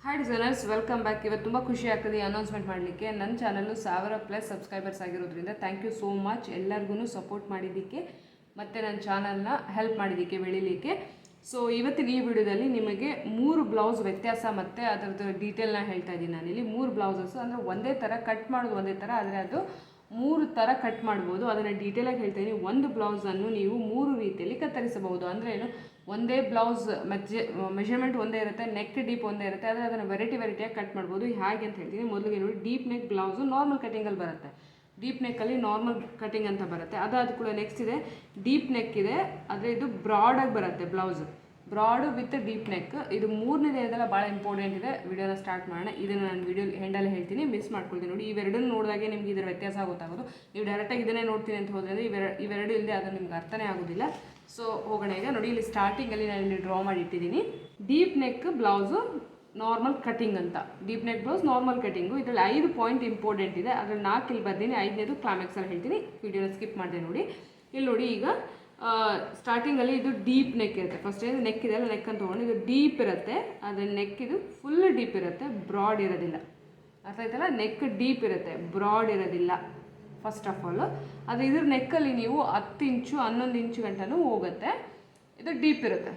Hi designers, welcome back. ಇವತ್ತು ತುಂಬ ಖುಷಿ ಆಗ್ತದೆ ಅನೌನ್ಸ್ಮೆಂಟ್ ಮಾಡಲಿಕ್ಕೆ. ನನ್ನ ಚಾನಲ್ಲು 1000+ ಸಬ್ಸ್ಕ್ರೈಬರ್ಸ್ ಆಗಿರೋದ್ರಿಂದ ಥ್ಯಾಂಕ್ ಯು ಸೋ ಮಚ್ ಎಲ್ಲರಿಗೂ ಸಪೋರ್ಟ್ ಮಾಡಿದ್ದಕ್ಕೆ ಮತ್ತು ನನ್ನ ಚಾನಲ್ನ ಹೆಲ್ಪ್ ಮಾಡಿದ್ದಕ್ಕೆ ಬೆಳೀಲಿಕ್ಕೆ. ಸೊ ಇವತ್ತಿನ ಈ ವಿಡಿಯೋದಲ್ಲಿ ನಿಮಗೆ 3 ಬ್ಲೌಸ್ ವ್ಯತ್ಯಾಸ ಮತ್ತು ಅದರದ್ದು ಡೀಟೇಲ್ನ ಹೇಳ್ತಾ ಇದ್ದೀನಿ. ನಾನಿಲ್ಲಿ 3 ಬ್ಲೌಸಸ್ಸು ಅಂದರೆ ಒಂದೇ ಥರ ಕಟ್ ಮಾಡೋದು ಒಂದೇ ಥರ, ಆದರೆ ಅದು 3 ಥರ ಕಟ್ ಮಾಡ್ಬೋದು. ಅದನ್ನು ಡೀಟೇಲಾಗಿ ಹೇಳ್ತೀನಿ. ಒಂದು ಬ್ಲೌಸನ್ನು ನೀವು 3 ರೀತಿಯಲ್ಲಿ ಕತ್ತರಿಸಬಹುದು. ಅಂದರೆ ಏನು, ಒಂದೇ ಬ್ಲೌಸ್ ಮೆಷರ್ಮೆಂಟ್ ಒಂದೇ ಇರುತ್ತೆ, ನೆಕ್ ಡೀಪ್ ಒಂದೇ ಇರುತ್ತೆ, ಆದರೆ ಅದನ್ನು ವೆರೈಟಿಯಾಗಿ ಕಟ್ ಮಾಡ್ಬೋದು. ಹೇಗೆ ಅಂತ ಹೇಳ್ತೀನಿ. ಮೊದಲಿಗೆ ನೋಡಿ, ಡೀಪ್ ನೆಕ್ ಬ್ಲೌಸು ನಾರ್ಮಲ್ ಕಟಿಂಗಲ್ಲಿ ಬರುತ್ತೆ. ಡೀಪ್ ನೆಕ್ಕಲ್ಲಿ ನಾರ್ಮಲ್ ಕಟಿಂಗ್ ಅಂತ ಬರುತ್ತೆ. ಅದಾದ ಕೂಡ ನೆಕ್ಸ್ಟ್ ಇದೆ ಡೀಪ್ ನೆಕ್ ಇದೆ, ಆದರೆ ಇದು ಬ್ರಾಡಾಗಿ ಬರುತ್ತೆ blouse, broad with deep neck. ಇದು 3ನೇ ಇದೆಲ್ಲ ಭಾಳ ಇಂಪಾರ್ಟೆಂಟ್ ಇದೆ. ವಿಡಿಯೋನ ಸ್ಟಾರ್ಟ್ ಮಾಡೋಣ. ಇದನ್ನು ನಾನು ವಿಡಿಯೋ ಹೆಂಡಲ್ಲಿ ಹೇಳ್ತೀನಿ, ಮಿಸ್ ಮಾಡ್ಕೊಳ್ತೀನಿ. ನೋಡಿ, ಇವೆರಡನ್ನು ನೋಡಿದಾಗೆ ನಿಮ್ಗೆ ಇದರ ವ್ಯತ್ಯಾಸ ಗೊತ್ತಾಗೋದು. ನೀವು ಡೈರೆಕ್ಟಾಗಿ ಇದನ್ನೇ ನೋಡ್ತೀನಿ ಅಂತ ಹೋದರೆ ಇವೆರಡು ಇಲ್ಲದೆ ಅದು ನಿಮ್ಗೆ ಅರ್ಥನೇ ಆಗೋದಿಲ್ಲ. ಸೊ ಹೋಗೋಣ ಈಗ. ನೋಡಿ, ಇಲ್ಲಿ ಸ್ಟಾರ್ಟಿಂಗಲ್ಲಿ ನಾನು ಇಲ್ಲಿ ಡ್ರಾ ಮಾಡಿ ಇಟ್ಟಿದ್ದೀನಿ. Deep neck blouse normal cutting ಅಂತ. Deep neck blouse normal cutting. ಇದರಲ್ಲಿ 5 ಪಾಯಿಂಟ್ ಇಂಪಾರ್ಟೆಂಟ್ ಇದೆ. ಅದರಲ್ಲಿ 4 ಇಲ್ಲಿ ಬರ್ತೀನಿ, 5ನೇದು ಕ್ಲೈಮ್ಯಾಕ್ಸಲ್ಲಿ ಹೇಳ್ತೀನಿ. ವಿಡಿಯೋನ ಸ್ಕಿಪ್ ಮಾಡಿದೆ ನೋಡಿ. ಇಲ್ಲಿ ನೋಡಿ, ಈಗ ಸ್ಟಾರ್ಟಿಂಗಲ್ಲಿ ಇದು ಡೀಪ್ ನೆಕ್ ಇರುತ್ತೆ. ಫಸ್ಟ್ ಏನು ನೆಕ್ ಇದೆ ಅಲ್ಲ, ನೆಕ್ ಅಂತ ತೊಗೊಂಡು ಇದು ಡೀಪ್ ಇರುತ್ತೆ. ಆದರೆ ನೆಕ್ ಇದು ಫುಲ್ ಡೀಪ್ ಇರುತ್ತೆ, ಬ್ರಾಡ್ ಇರೋದಿಲ್ಲ. ಅರ್ಥ ಆಯ್ತಲ್ಲ, ನೆಕ್ ಡೀಪ್ ಇರುತ್ತೆ, ಬ್ರಾಡ್ ಇರೋದಿಲ್ಲ ಫಸ್ಟ್ ಆಫ್ ಆಲು. ಅದು ಇದ್ರ ನೆಕ್ಕಲ್ಲಿ ನೀವು 10 ಇಂಚು 11 ಇಂಚು ಗಂಟನೂ ಹೋಗುತ್ತೆ. ಇದು ಡೀಪ್ ಇರುತ್ತೆ.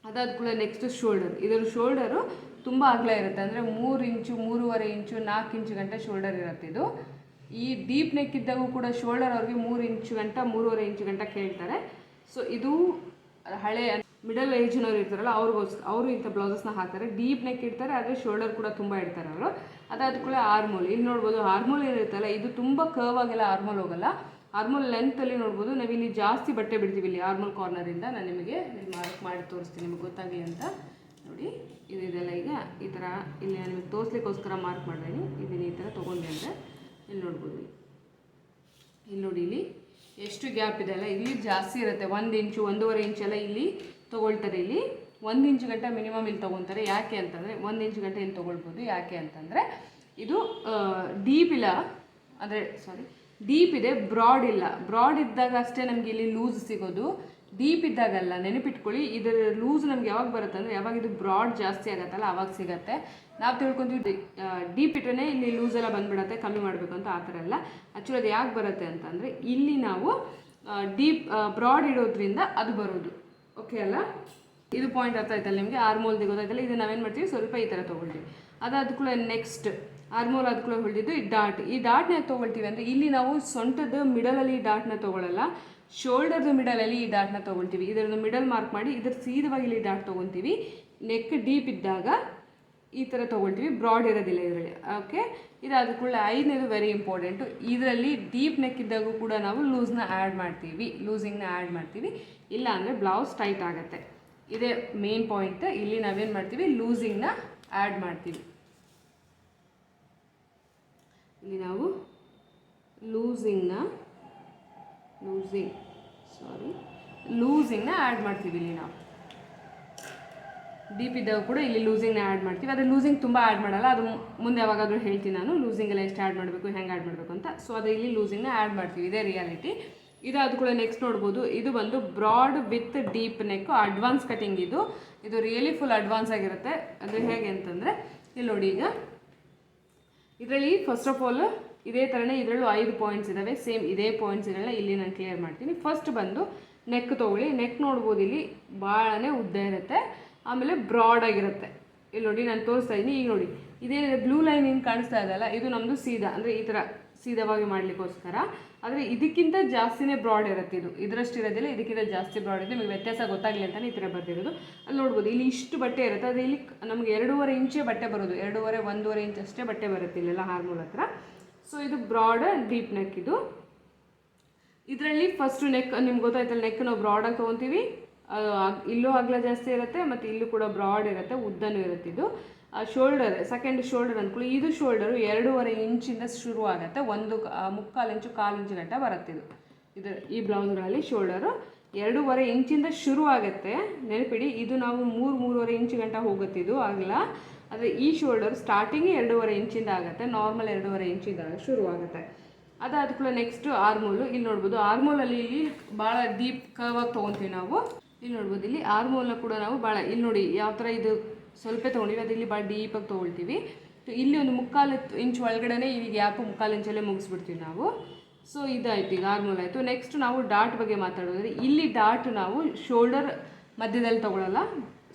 ಅದಾದ ಕೂಡ ನೆಕ್ಸ್ಟ್ ಶೋಲ್ಡರ್. ಇದರ ಶೋಲ್ಡರು ತುಂಬ ಅಗಲ ಇರುತ್ತೆ, ಅಂದರೆ 3 ಇಂಚು 3.5 ಇಂಚು 4 ಇಂಚು ಗಂಟೆ ಶೋಲ್ಡರ್ ಇರುತ್ತೆ. ಇದು ಈ ಡೀಪ್ ನೆಕ್ ಇದ್ದಾಗೂ ಕೂಡ ಶೋಲ್ಡರ್ ಅವ್ರಿಗೆ 3 ಇಂಚು ಗಂಟ 3.5 ಇಂಚು ಗಂಟ ಕೇಳ್ತಾರೆ. ಸೊ ಇದು ಹಳೆ ಮಿಡಲ್ ಏಜ್ನವ್ರು ಇರ್ತಾರಲ್ಲ ಅವರು ಇಂಥ ಬ್ಲೌಸಸ್ನ ಹಾಕ್ತಾರೆ. ಡೀಪ್ ನೆಕ್ ಇಡ್ತಾರೆ, ಆದರೆ ಶೋಲ್ಡರ್ ಕೂಡ ತುಂಬ ಇಡ್ತಾರೆ ಅವರು. ಅದಾದ ಕೂಡ ಆರ್ಮೋಲ್. ಇಲ್ಲಿ ನೋಡ್ಬೋದು, ಆರ್ಮೋಲ್ ಏನಿರುತ್ತಲ್ಲ ಇದು ತುಂಬ ಕರ್ವ್ ಆಗಿಲ್ಲ, ಆರ್ಮೋಲ್ ಹೋಗಲ್ಲ. ಆರ್ಮೋಲ್ ಲೆಂತಲ್ಲಿ ನೋಡ್ಬೋದು, ನಾವಿಲ್ಲಿ ಜಾಸ್ತಿ ಬಟ್ಟೆ ಬಿಡ್ತೀವಿ ಇಲ್ಲಿ ಆರ್ಮೋಲ್ ಕಾರ್ನರಿಂದ. ನಾನು ನಿಮಗೆ ಮಾರ್ಕ್ ಮಾಡಿ ತೋರಿಸ್ತೀನಿ ನಿಮಗೆ ಗೊತ್ತಾಗಲಿ ಅಂತ. ನೋಡಿ, ಇದೆಲ್ಲ ಈಗ ಈ ಥರ ಇಲ್ಲಿ ನಾನು ನಿಮಗೆ ತೋರಿಸ್ಲಿಕ್ಕೋಸ್ಕರ ಮಾರ್ಕ್ ಮಾಡಿದ್ದೀನಿ. ಇದನ್ನು ಈ ಥರ ತೊಗೊಂಡೆ ಅಂದರೆ ಇಲ್ಲಿ ನೋಡ್ಬೋದು. ಇಲ್ಲಿ ನೋಡಿ, ಇಲ್ಲಿ ಎಷ್ಟು ಗ್ಯಾಪ್ ಇದೆ ಅಲ್ಲ, ಇಲ್ಲಿ ಜಾಸ್ತಿ ಇರುತ್ತೆ. 1 ಇಂಚು 1.5 ಇಂಚೆಲ್ಲ ಇಲ್ಲಿ ತೊಗೊಳ್ತಾರೆ. ಇಲ್ಲಿ 1 ಇಂಚು ಗಂಟ ಮಿನಿಮಮ್ ಇಲ್ಲಿ ತೊಗೊತಾರೆ. ಯಾಕೆ ಅಂತಂದರೆ 1 ಇಂಚು ಗಂಟೆ ಇಲ್ಲಿ ತೊಗೊಳ್ಬೋದು. ಯಾಕೆ ಅಂತಂದರೆ ಇದು ಡೀಪ್ ಇಲ್ಲ, ಅಂದರೆ ಡೀಪ್ ಇದೆ, ಬ್ರಾಡ್ ಇಲ್ಲ. ಬ್ರಾಡ್ ಇದ್ದಾಗ ಅಷ್ಟೇ ನಮಗೆ ಇಲ್ಲಿ ಲೂಸ್ ಸಿಗೋದು, ಡೀಪ್ ಇದ್ದಾಗಲ್ಲ. ನೆನಪಿಟ್ಕೊಳ್ಳಿ, ಇದರ ಲೂಸ್ ನಮ್ಗೆ ಯಾವಾಗ ಬರುತ್ತೆ ಅಂದರೆ ಯಾವಾಗ ಇದು ಬ್ರಾಡ್ ಜಾಸ್ತಿ ಆಗುತ್ತಲ್ಲ ಆವಾಗ ಸಿಗುತ್ತೆ. ನಾವು ತಿಳ್ಕೊತೀವಿ ಡೀಪ್ ಇಟ್ಟರೆ ಇಲ್ಲಿ ಲೂಸೆಲ್ಲ ಬಂದುಬಿಡುತ್ತೆ, ಕಮ್ಮಿ ಮಾಡಬೇಕು ಅಂತ. ಆ ಥರ ಎಲ್ಲ ಆ್ಯಕ್ಚುಲಿ ಅದು ಯಾಕೆ ಬರುತ್ತೆ ಅಂತಂದರೆ ಇಲ್ಲಿ ನಾವು ಬ್ರಾಡ್ ಇಡೋದ್ರಿಂದ ಅದು ಬರೋದು. ಓಕೆ ಅಲ್ಲ, ಇದು ಪಾಯಿಂಟ್ ಅರ್ಥ ಆಯ್ತಲ್ಲ ನಿಮಗೆ. ಆರ್ಮೋಲ್ದು ಗೊತ್ತಾಯ್ತಲ್ಲ. ಇದು ನಾವೇನು ಮಾಡ್ತೀವಿ, ಸ್ವಲ್ಪ ಈ ಥರ ತೊಗೊಳ್ತೀವಿ. ಅದಾದ ಕೂಡ ನೆಕ್ಸ್ಟ್ ಆರ್ಮೋಲ್ ಆದ ಕೂಡ ಹೊಳ್ದಿದ್ದು ಈ ಡಾಟ್ನ ತೊಗೊಳ್ತೀವಿ ಅಂದರೆ ಇಲ್ಲಿ ನಾವು ಸೊಂಟದ ಮಿಡಲಲ್ಲಿ ಈ ಡಾಟ್ನ ತೊಗೊಳ್ಳಲ್ಲ, ಶೋಲ್ಡರ್ದು ಮಿಡಲಲ್ಲಿ ಈ ಡಾಟ್ನ ತೊಗೊಳ್ತೀವಿ. ಇದರದ್ದು ಮಿಡಲ್ ಮಾರ್ಕ್ ಮಾಡಿ ಇದರ ಸೀದವಾಗಿ ಇಲ್ಲಿ ಡಾಟ್ ತೊಗೊತೀವಿ. ನೆಕ್ ಡೀಪ್ ಇದ್ದಾಗ ಈ ಥರ ತೊಗೊಳ್ತೀವಿ, ಬ್ರಾಡ್ ಇರೋದಿಲ್ಲ ಇದರಲ್ಲಿ. ಓಕೆ, ಇದಾದ ಕೂಡ 5ನೇದು ವೆರಿ ಇಂಪಾರ್ಟೆಂಟು. ಇದರಲ್ಲಿ ಡೀಪ್ ನೆಕ್ ಇದ್ದಾಗೂ ಕೂಡ ನಾವು ಲೂಸಿಂಗ್ನ ಆ್ಯಡ್ ಮಾಡ್ತೀವಿ. ಇಲ್ಲ ಅಂದರೆ ಬ್ಲೌಸ್ ಟೈಟ್ ಆಗುತ್ತೆ. ಇದೇ ಮೇನ್ ಪಾಯಿಂಟ್. ಇಲ್ಲಿ ನಾವೇನು ಮಾಡ್ತೀವಿ, ಲೂಸಿಂಗ್ನ ಆ್ಯಡ್ ಮಾಡ್ತೀವಿ. ಇಲ್ಲಿ ನಾವು ಲೂಸಿಂಗ್ನ ಆ್ಯಡ್ ಮಾಡ್ತೀವಿ. ಇಲ್ಲಿ ನಾವು ಡೀಪ್ ಇದ್ದಾಗ ಕೂಡ ಇಲ್ಲಿ ಲೂಸಿಂಗ್ನ ಆ್ಯಡ್ ಮಾಡ್ತೀವಿ. ಆದರೆ ಲೂಸಿಂಗ್ ತುಂಬ ಆ್ಯಡ್ ಮಾಡಲ್ಲ, ಅದು ಮುಂದೆ ಯಾವಾಗಾದರೂ ಹೇಳ್ತೀನಿ ನಾನು. ಲೂಸಿಂಗೆಲ್ಲ ಎಷ್ಟು ಆ್ಯಡ್ ಮಾಡಬೇಕು, ಹೆಂಗೆ ಆ್ಯಡ್ ಮಾಡಬೇಕು ಅಂತ. ಸೊ ಅದು ಇಲ್ಲಿ ಲೂಸಿಂಗ್ನ ಆ್ಯಡ್ ಮಾಡ್ತೀವಿ, ಇದೇ ರಿಯಾಲಿಟಿ. ಇದಾದ ಕೂಡ ನೆಕ್ಸ್ಟ್ ನೋಡ್ಬೋದು, ಇದು ಬಂದು broad with deep neck advance cutting. ಇದು ರಿಯಲಿ ಫುಲ್ ಅಡ್ವಾನ್ಸ್ ಆಗಿರುತ್ತೆ. ಅದು ಹೇಗೆ ಅಂತಂದರೆ ಇಲ್ಲಿ ನೋಡಿ, ಈಗ ಇದರಲ್ಲಿ ಫಸ್ಟ್ ಆಫ್ ಆಲ್ ಇದೇ ಥರನೇ ಇದರಲ್ಲೂ 5 ಪಾಯಿಂಟ್ಸ್ ಇದ್ದಾವೆ. ಸೇಮ್ ಇದೇ ಪಾಯಿಂಟ್ಸ್ಗಳನ್ನ ಇಲ್ಲಿ ನಾನು ಕ್ಲಿಯರ್ ಮಾಡ್ತೀನಿ. ಫಸ್ಟ್ ಬಂದು ನೆಕ್ ತೊಗೊಳ್ಳಿ. ನೆಕ್ ನೋಡ್ಬೋದು, ಇಲ್ಲಿ ಭಾಳನೇ ಉದ್ದ ಇರುತ್ತೆ, ಆಮೇಲೆ ಬ್ರಾಡ್ ಆಗಿರುತ್ತೆ. ಇಲ್ಲಿ ನೋಡಿ, ನಾನು ತೋರಿಸ್ತಾ ಇದ್ದೀನಿ. ಈಗ ನೋಡಿ, ಇದೇನಿದೆ ಬ್ಲೂ ಲೈನ್ ಏನು ಕಾಣಿಸ್ತಾ ಇದೆಯಲ್ಲ, ಇದು ನಮ್ಮದು ಸೀದಾ, ಅಂದರೆ ಈ ಥರ ಸೀದವಾಗಿ ಮಾಡಲಿಕ್ಕೋಸ್ಕರ. ಆದರೆ ಇದಕ್ಕಿಂತ ಜಾಸ್ತಿನೇ ಬ್ರಾಡ್ ಇರುತ್ತೆ. ಇದರಷ್ಟು ಇರೋದಿಲ್ಲ, ಇದಕ್ಕಿಂತ ಜಾಸ್ತಿ ಬ್ರಾಡ್ ಇದೆ. ನಿಮಗೆ ವ್ಯತ್ಯಾಸ ಗೊತ್ತಾಗಲಿ ಅಂತಲೇ ಈ ಥರ ಬರ್ತಿರೋದು. ಅಲ್ಲಿ ನೋಡ್ಬೋದು, ಇಲ್ಲಿ ಇಷ್ಟು ಬಟ್ಟೆ ಇರುತ್ತೆ. ಅದು ಇಲ್ಲಿ ನಮಗೆ 2.5 ಇಂಚೇ ಬಟ್ಟೆ ಬರೋದು, 1.5 ಇಂಚ್ ಅಷ್ಟೇ ಬಟ್ಟೆ ಬರುತ್ತೆ ಇಲ್ಲೆಲ್ಲ ಆರ್ಮೋಲ್ ಹತ್ರ. ಸೊ ಇದು ಬ್ರಾಡ್ ಡೀಪ್ ನೆಕ್. ಇದರಲ್ಲಿ ಫಸ್ಟ್ ನೆಕ್ ನಿಮ್ಗೆ ಗೊತ್ತಾಯ್ತಲ್ಲ, ನೆಕ್ ನಾವು ಬ್ರಾಡಾಗಿ ತೊಗೊತೀವಿ. ಇಲ್ಲೂ ಅಗಲ ಜಾಸ್ತಿ ಇರುತ್ತೆ, ಮತ್ತು ಇಲ್ಲೂ ಕೂಡ ಬ್ರಾಡ್ ಇರುತ್ತೆ, ಉದ್ದನೂ ಇರುತ್ತೆ. ಇದು ಶೋಲ್ಡರ್, ಸೆಕೆಂಡ್ ಶೋಲ್ಡರ್ ಅಂದ್ಕೊಳ್ಳಿ. ಇದು ಶೋಲ್ಡರು 2.5 ಇಂಚಿಂದ ಶುರು ಆಗುತ್ತೆ, 1.25 ಇಂಚು 1/4 ಇಂಚು ಗಂಟ ಬರುತ್ತೆ. ಈ ಬ್ಲೌಸ್ಗಳಲ್ಲಿ ಶೋಲ್ಡರು 2.5 ಇಂಚಿಂದ ಶುರು ಆಗುತ್ತೆ. ನೆನಪಿಡಿ, ಇದು ನಾವು 3.5 ಇಂಚು ಗಂಟ ಹೋಗುತ್ತೆ ಇದು ಆಗಲ್ಲ. ಆದರೆ ಈ ಶೋಲ್ಡರ್ ಸ್ಟಾರ್ಟಿಂಗ್ 2.5 ಇಂಚಿಂದ ಆಗುತ್ತೆ, ನಾರ್ಮಲ್ 2.5 ಇಂಚಿಂದ ಶುರು ಆಗುತ್ತೆ. ಅದಾದ ಕೂಡ ನೆಕ್ಸ್ಟ್ ಆರ್ಮೋಲು. ಇಲ್ಲಿ ನೋಡ್ಬೋದು, ಆರ್ಮೋಲಲ್ಲಿ ಇಲ್ಲಿ ಭಾಳ ಡೀಪ್ ಕರ್ವ್ ಆಗಿ ತೊಗೊತೀವಿ ನಾವು. ಇಲ್ಲಿ ನೋಡ್ಬೋದು, ಇಲ್ಲಿ ಆರ್ಮೋಲ್ನ ಕೂಡ ನಾವು ಭಾಳ, ಇಲ್ಲಿ ನೋಡಿ ಯಾವ ಥರ ಇದು ಸ್ವಲ್ಪ ತೊಗೊಂಡಿವಿ, ಅದು ಇಲ್ಲಿ ಭಾಳ ಡೀಪಾಗಿ ತೊಗೊಳ್ತೀವಿ. ಇಲ್ಲಿ ಒಂದು 3/4 ಇಂಚ್ ಒಳಗಡೆ ಈ ಗ್ಯಾಪು 3/4 ಇಂಚಲ್ಲೇ ಮುಗಿಸ್ಬಿಡ್ತೀವಿ ನಾವು. ಸೊ ಇದಾಯ್ತು, ಈಗ ಆರ್ಮೋಲ್ ಆಯಿತು. ನೆಕ್ಸ್ಟ್ ನಾವು ಡಾಟ್ ಬಗ್ಗೆ ಮಾತಾಡೋದ್ರೆ ಇಲ್ಲಿ ಡಾಟ್ ನಾವು ಶೋಲ್ಡರ್ ಮಧ್ಯದಲ್ಲಿ ತೊಗೊಳ್ಳಲ್ಲ,